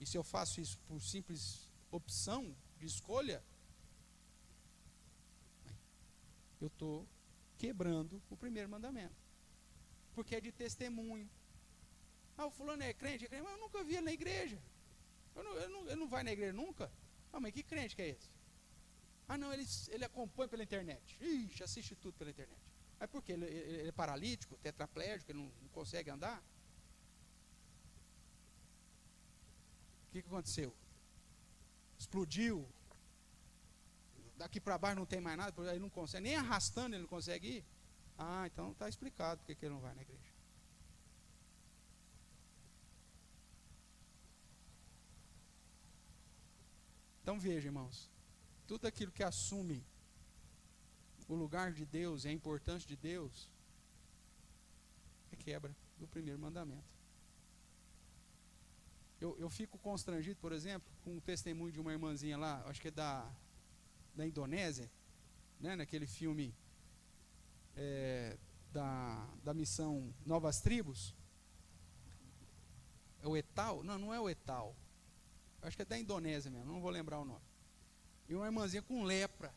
e se eu faço isso por simples opção de escolha, eu estou quebrando o primeiro mandamento, porque é de testemunho. O fulano é crente, mas eu nunca vi ele na igreja. Ele não vai na igreja nunca? Mas que crente que é esse? Não, ele acompanha pela internet. Ixi, assiste tudo pela internet. Mas por quê? Ele é paralítico, tetraplégico, ele não consegue andar? O que aconteceu? Explodiu. Daqui para baixo não tem mais nada, ele não consegue, nem arrastando ele não consegue ir. Então está explicado porque ele não vai na igreja. Então veja, irmãos, tudo aquilo que assume o lugar de Deus, a importância de Deus, é quebra do primeiro mandamento. Eu fico constrangido, por exemplo, com o testemunho de uma irmãzinha lá, acho que é da Indonésia, né, naquele filme da missão Novas Tribos. É o Etal? Não é o Etal. Acho que é da Indonésia mesmo, não vou lembrar o nome. E uma irmãzinha com lepra.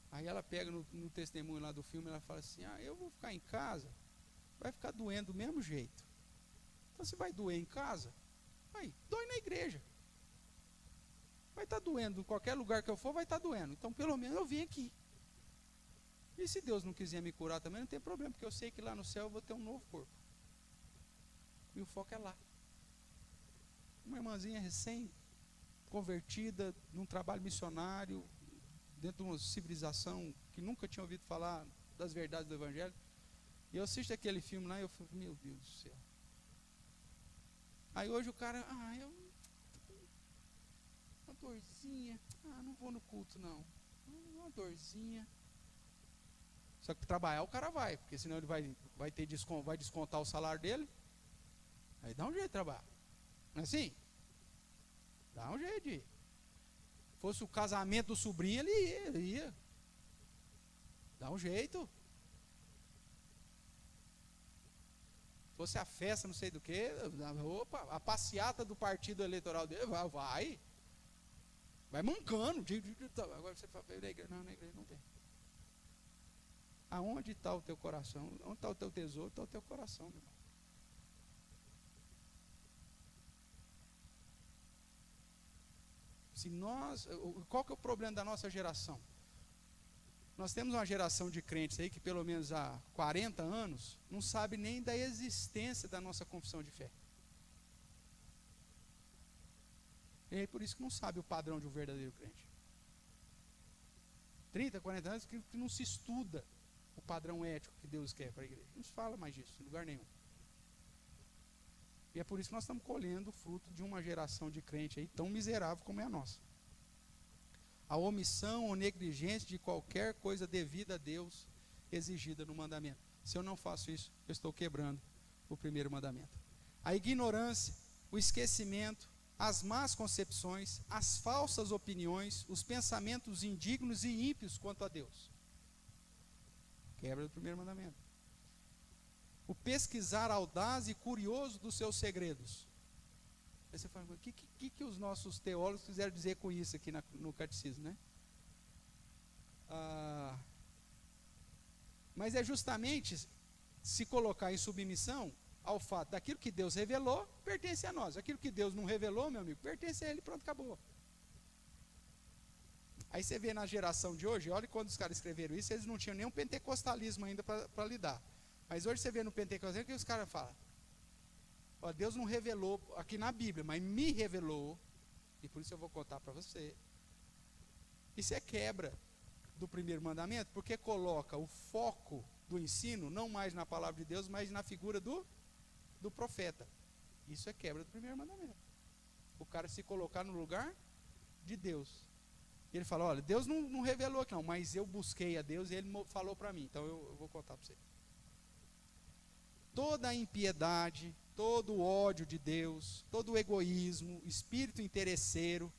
Aí ela pega no testemunho lá do filme, ela fala assim, eu vou ficar em casa, vai ficar doendo do mesmo jeito. Então você vai doer em casa, dói na igreja. Vai estar doendo, em qualquer lugar que eu for vai estar doendo. Então pelo menos eu vim aqui. E se Deus não quiser me curar também, não tem problema, porque eu sei que lá no céu eu vou ter um novo corpo. E o foco é lá. Uma irmãzinha recém-convertida, num trabalho missionário, dentro de uma civilização que nunca tinha ouvido falar das verdades do Evangelho. E eu assisto aquele filme lá e eu falo, meu Deus do céu. Aí hoje o cara, uma dorzinha, não vou no culto não. Uma dorzinha. Só que trabalhar o cara vai, porque senão ele vai descontar o salário dele. Aí dá um jeito de trabalhar. Não é assim? Dá um jeito de ir. Se fosse o casamento do sobrinho, ele ia. Dá um jeito. Se fosse a festa, não sei do que, a passeata do partido eleitoral dele, vai. Vai mancando. Agora você fala, na igreja não tem. Aonde está o teu coração? Onde está o teu tesouro? Está o teu coração, meu irmão. Qual que é o problema da nossa geração? Nós temos uma geração de crentes aí que pelo menos há 40 anos não sabe nem da existência da nossa confissão de fé. E aí por isso que não sabe o padrão de um verdadeiro crente. 30, 40 anos que não se estuda o padrão ético que Deus quer para a igreja. Não se fala mais disso em lugar nenhum. E é por isso que nós estamos colhendo o fruto de uma geração de crente aí tão miserável como é a nossa. A omissão ou negligência de qualquer coisa devida a Deus exigida no mandamento. Se eu não faço isso, eu estou quebrando o primeiro mandamento. A ignorância, o esquecimento, as más concepções, as falsas opiniões, os pensamentos indignos e ímpios quanto a Deus. Quebra do primeiro mandamento. O pesquisar audaz e curioso dos seus segredos. Aí você fala, o que os nossos teólogos quiseram dizer com isso aqui no catecismo, né? Mas é justamente se colocar em submissão ao fato daquilo que Deus revelou, pertence a nós. Aquilo que Deus não revelou, meu amigo, pertence a Ele, pronto, acabou. Aí você vê na geração de hoje, olha quando os caras escreveram isso, eles não tinham nenhum pentecostalismo ainda para lidar. Mas hoje você vê no pentecostalismo que os caras falam, ó, Deus não revelou aqui na Bíblia, mas me revelou, e por isso eu vou contar para você. Isso é quebra do primeiro mandamento, porque coloca o foco do ensino, não mais na palavra de Deus, mas na figura do profeta. Isso é quebra do primeiro mandamento. O cara se colocar no lugar de Deus. Ele fala, olha, Deus não revelou aqui não, mas eu busquei a Deus e Ele falou para mim, então eu vou contar para você. Toda a impiedade, todo o ódio de Deus, todo o egoísmo, espírito interesseiro,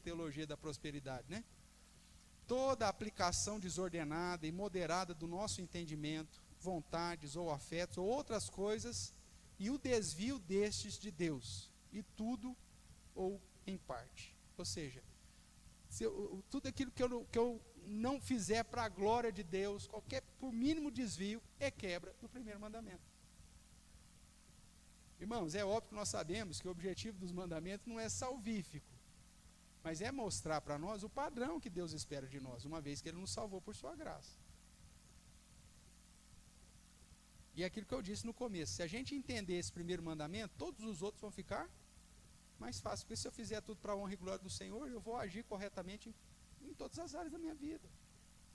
teologia da prosperidade, né? Toda a aplicação desordenada e moderada do nosso entendimento, vontades ou afetos ou outras coisas, e o desvio destes de Deus, e tudo ou em parte. Ou seja, tudo aquilo que eu não fizer para a glória de Deus, qualquer por mínimo desvio, é quebra do primeiro mandamento. Irmãos, é óbvio que nós sabemos que o objetivo dos mandamentos não é salvífico, mas é mostrar para nós o padrão que Deus espera de nós, uma vez que Ele nos salvou por sua graça. E é aquilo que eu disse no começo, se a gente entender esse primeiro mandamento, todos os outros vão ficar mais fáceis, porque se eu fizer tudo para a honra e glória do Senhor, eu vou agir corretamente em todas as áreas da minha vida,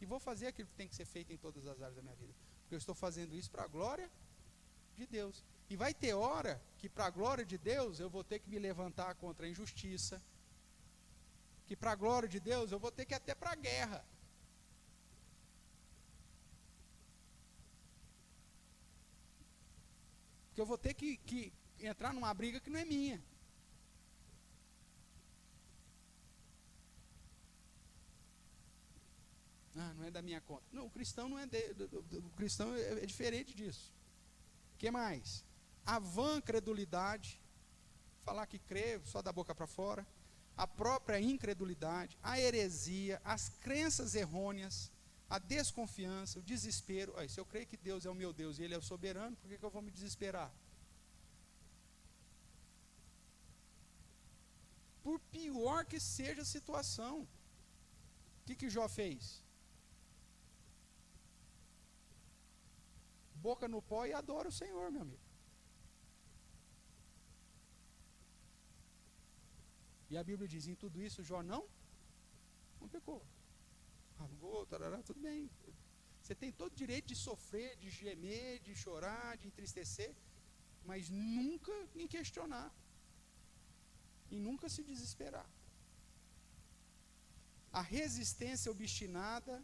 e vou fazer aquilo que tem que ser feito em todas as áreas da minha vida, porque eu estou fazendo isso para a glória de Deus. E vai ter hora que para a glória de Deus eu vou ter que me levantar contra a injustiça, que para a glória de Deus eu vou ter que ir até para a guerra. Porque eu vou ter que entrar numa briga que não é minha. Não é da minha conta. Não, o cristão não é o cristão é diferente disso. O que mais? A vã credulidade, falar que crê só da boca para fora, a própria incredulidade, a heresia, as crenças errôneas, a desconfiança, o desespero. Se eu creio que Deus é o meu Deus e Ele é o soberano, por que eu vou me desesperar? Por pior que seja a situação, o que Jó fez? Boca no pó e adora o Senhor, meu amigo. E a Bíblia diz, em tudo isso Jó não pecou. Tudo bem. Você tem todo o direito de sofrer, de gemer, de chorar, de entristecer, mas nunca em questionar. E nunca se desesperar. A resistência obstinada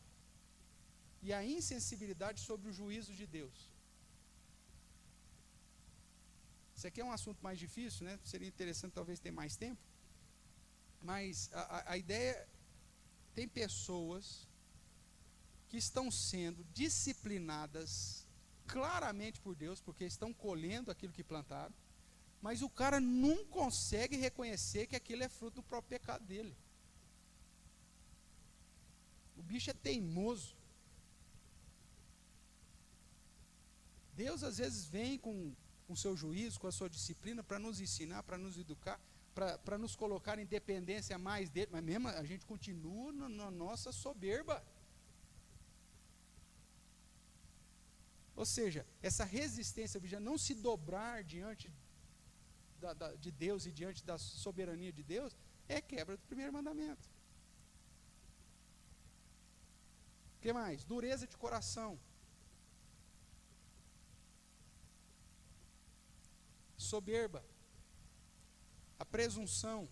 e a insensibilidade sobre o juízo de Deus. Isso aqui é um assunto mais difícil, né? Seria interessante talvez ter mais tempo. Mas a ideia, tem pessoas que estão sendo disciplinadas claramente por Deus, porque estão colhendo aquilo que plantaram, mas o cara não consegue reconhecer que aquilo é fruto do próprio pecado dele. O bicho é teimoso. Deus às vezes vem com o seu juízo, com a sua disciplina, para nos ensinar, para nos educar, para nos colocar em dependência mais dele, mas mesmo a gente continua na nossa soberba. Ou seja, essa resistência, não se dobrar diante de Deus e diante da soberania de Deus, é quebra do primeiro mandamento. O que mais? Dureza de coração. Soberba. A presunção.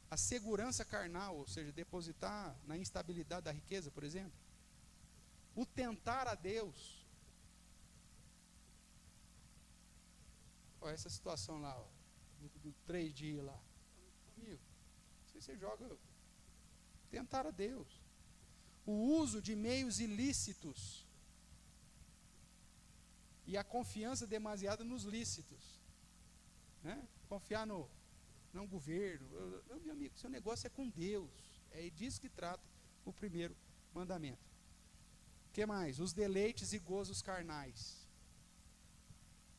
A segurança carnal, ou seja, depositar na instabilidade da riqueza, por exemplo. O tentar a Deus. Olha essa situação lá, ó, do 3 dias lá. Amigo, se você joga, tentar a Deus. O uso de meios ilícitos. E a confiança demasiada nos lícitos. Né? Confiar no governo. Meu amigo, seu negócio é com Deus. É disso que trata o primeiro mandamento. O que mais? Os deleites e gozos carnais.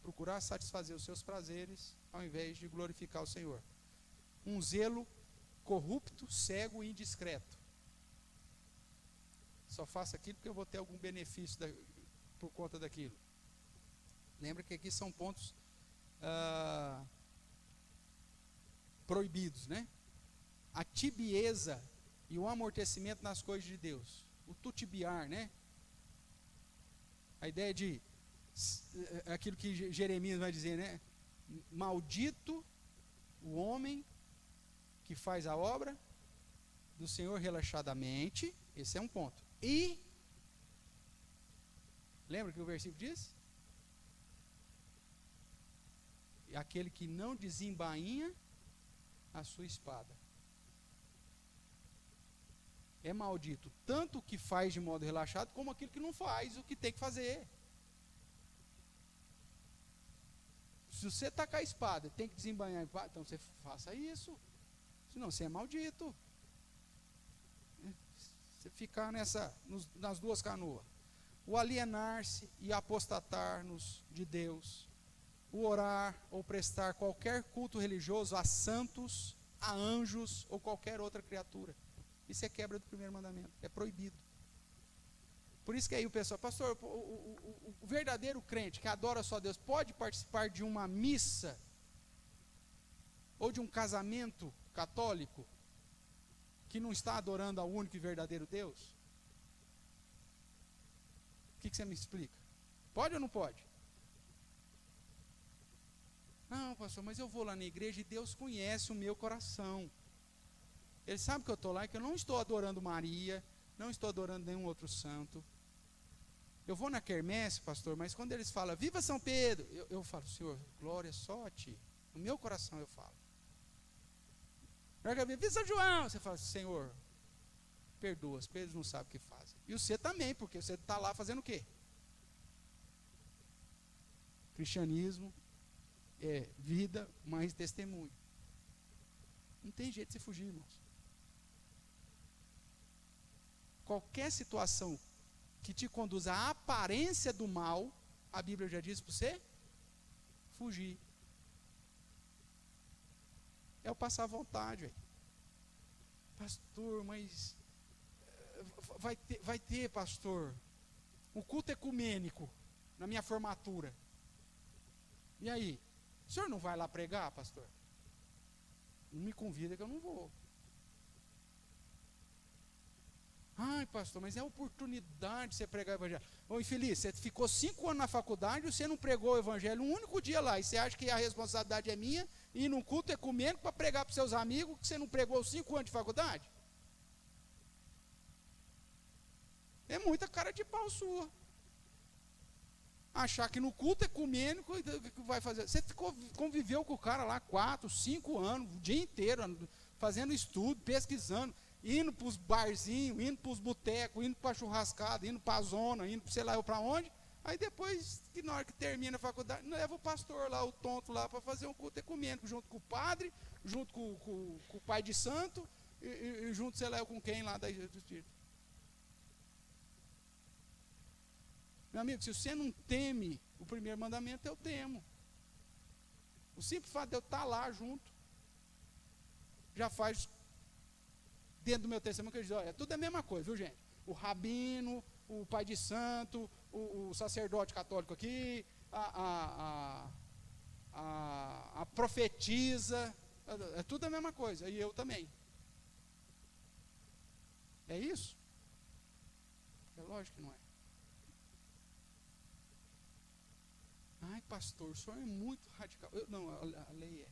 Procurar satisfazer os seus prazeres ao invés de glorificar o Senhor. Um zelo corrupto, cego e indiscreto. Só faço aquilo porque eu vou ter algum benefício por conta daquilo. Lembra que aqui são pontos proibidos, né? A tibieza e o amortecimento nas coisas de Deus. O tutibiar, né? A ideia de aquilo que Jeremias vai dizer, né? Maldito o homem que faz a obra do Senhor relaxadamente. Esse é um ponto. E lembra que o versículo diz? Aquele que não desembainha a sua espada. É maldito tanto o que faz de modo relaxado, como aquele que não faz o que tem que fazer. Se você tacar a espada, tem que desembainhar, então você faça isso. Senão você é maldito. Você ficar nas duas canoas. O alienar-se e apostatar-nos de Deus. O orar ou prestar qualquer culto religioso a santos, a anjos ou qualquer outra criatura. Isso é quebra do primeiro mandamento. É proibido. Por isso que aí o pessoal, pastor, o verdadeiro crente que adora só Deus pode participar de uma missa ou de um casamento católico que não está adorando ao único e verdadeiro Deus? O que você me explica? Pode ou não pode? Não, pastor, mas eu vou lá na igreja e Deus conhece o meu coração. Ele sabe que eu estou lá e que eu não estou adorando Maria, não estou adorando nenhum outro santo. Eu vou na quermesse, pastor, mas quando eles falam, viva São Pedro, eu falo, Senhor, glória só a ti. No meu coração eu falo. Viva São João, você fala, Senhor, perdoa, porque eles não sabem o que fazem. E você também, porque você está lá fazendo o quê? Cristianismo é vida mais testemunho. Não tem jeito de se fugir, irmãos. Qualquer situação que te conduz à aparência do mal, a Bíblia já diz para você fugir. É o passar vontade, véio. Pastor, mas vai ter, pastor, o culto ecumênico na minha formatura. E aí? O senhor não vai lá pregar, pastor? Não me convida que eu não vou. Ai, pastor, mas é a oportunidade de você pregar o evangelho. Ô, infeliz, você ficou 5 anos na faculdade e você não pregou o evangelho um único dia lá. E você acha que a responsabilidade é minha ir num culto ecumênico para pregar para os seus amigos que você não pregou 5 anos de faculdade? É muita cara de pau sua. Achar que no culto ecumênico vai fazer. Você conviveu com o cara lá 4, 5 anos, o dia inteiro, fazendo estudo, pesquisando, indo para os barzinhos, indo para os botecos, indo para a churrascada, indo para a zona, indo sei lá para onde. Aí depois, que na hora que termina a faculdade, leva o pastor lá, o tonto lá, para fazer um culto ecumênico, junto com o padre, junto com o pai de santo, e junto, sei lá, com quem lá da Igreja do Espírito. Meu amigo, se você não teme o primeiro mandamento, eu temo. O simples fato de eu estar lá junto, já faz, dentro do meu testemunho, que eu digo, olha, tudo é a mesma coisa, viu gente? O rabino, o pai de santo, o sacerdote católico aqui, a profetisa, é tudo a mesma coisa, e eu também. É isso? É lógico que não é. Ai, pastor, o senhor é muito radical. Não, a lei é.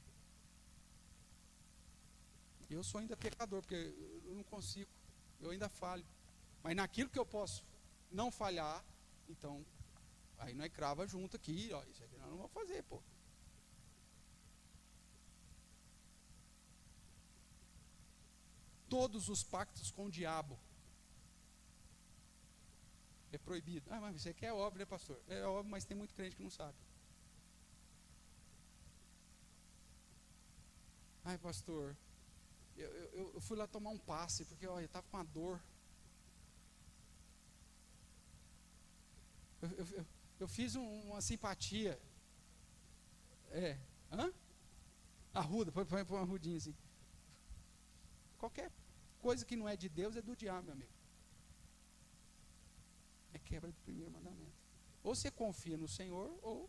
Eu sou ainda pecador, porque eu não consigo, eu ainda falho. Mas naquilo que eu posso não falhar, então, aí nós crava junto aqui, ó, isso aqui nós não vamos fazer, pô. Todos os pactos com o diabo é proibido. Ah, mas isso aqui é óbvio, né, pastor? É óbvio, mas tem muito crente que não sabe. Ai, pastor, eu fui lá tomar um passe, porque ó, eu estava com uma dor. Eu fiz uma simpatia. Hã? Arruda, põe uma arrudinha assim. Qualquer coisa que não é de Deus é do diabo, meu amigo. É quebra do primeiro mandamento. Ou você confia no Senhor, ou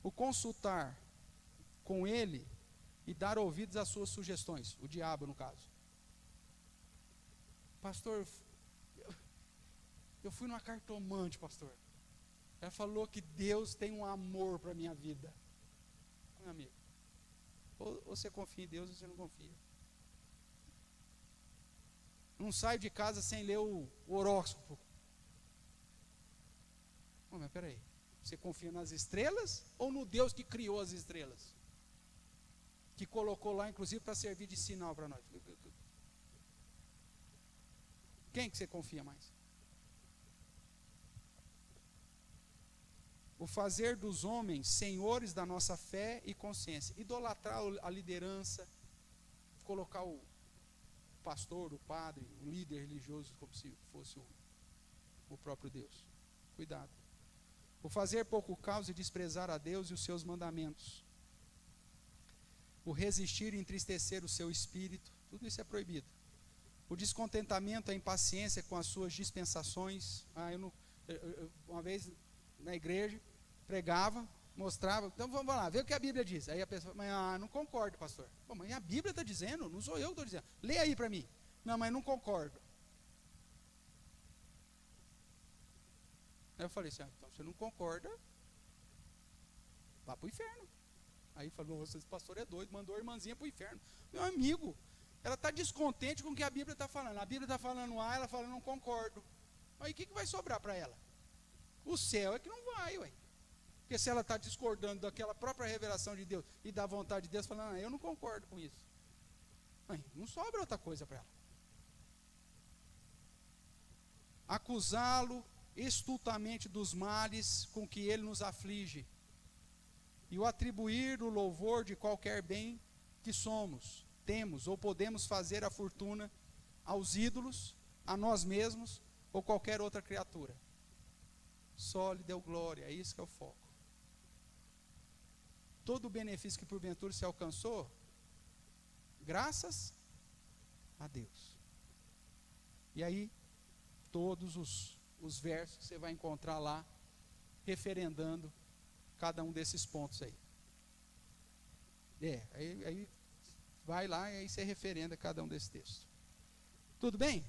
o consultar com Ele e dar ouvidos às suas sugestões. O diabo, no caso. Pastor, eu fui numa cartomante, pastor. Ela falou que Deus tem um amor para a minha vida. Meu amigo, ou você confia em Deus ou você não confia. Não saio de casa sem ler o horóscopo. Mas peraí, você confia nas estrelas ou no Deus que criou as estrelas? Que colocou lá, inclusive, para servir de sinal para nós. Quem que você confia mais? O fazer dos homens senhores da nossa fé e consciência. Idolatrar a liderança, colocar o pastor, o padre, o líder religioso como se fosse o próprio Deus. Cuidado. O fazer pouco caso e desprezar a Deus e os seus mandamentos. O resistir e entristecer o seu espírito. Tudo isso é proibido. O descontentamento, a impaciência com as suas dispensações. Uma vez na igreja, pregava, mostrava, então vamos lá, vê o que a Bíblia diz. Aí a pessoa, mas não concordo, pastor. Pô, mas a Bíblia está dizendo, não sou eu que estou dizendo. Lê aí para mim. Não, mas não concordo. Aí eu falei assim, então você não concorda, vá para o inferno. Aí falou, nossa, esse pastor é doido, mandou a irmãzinha para o inferno. Meu amigo, ela está descontente com o que a Bíblia está falando. A Bíblia está falando A, ela fala, não concordo. Aí o que vai sobrar para ela? O céu é que não vai, ué. Porque se ela está discordando daquela própria revelação de Deus e da vontade de Deus, falando, eu não concordo com isso. Aí, não sobra outra coisa para ela. Acusá-lo estultamente dos males com que ele nos aflige e o atribuir o louvor de qualquer bem que somos, temos ou podemos fazer a fortuna aos ídolos, a nós mesmos ou qualquer outra criatura. Só lhe deu glória, é isso que é o foco. Todo o benefício que porventura se alcançou, graças a Deus. E aí, todos os versos que você vai encontrar lá, referendando cada um desses pontos aí. Aí vai lá e aí você referenda cada um desses textos. Tudo bem?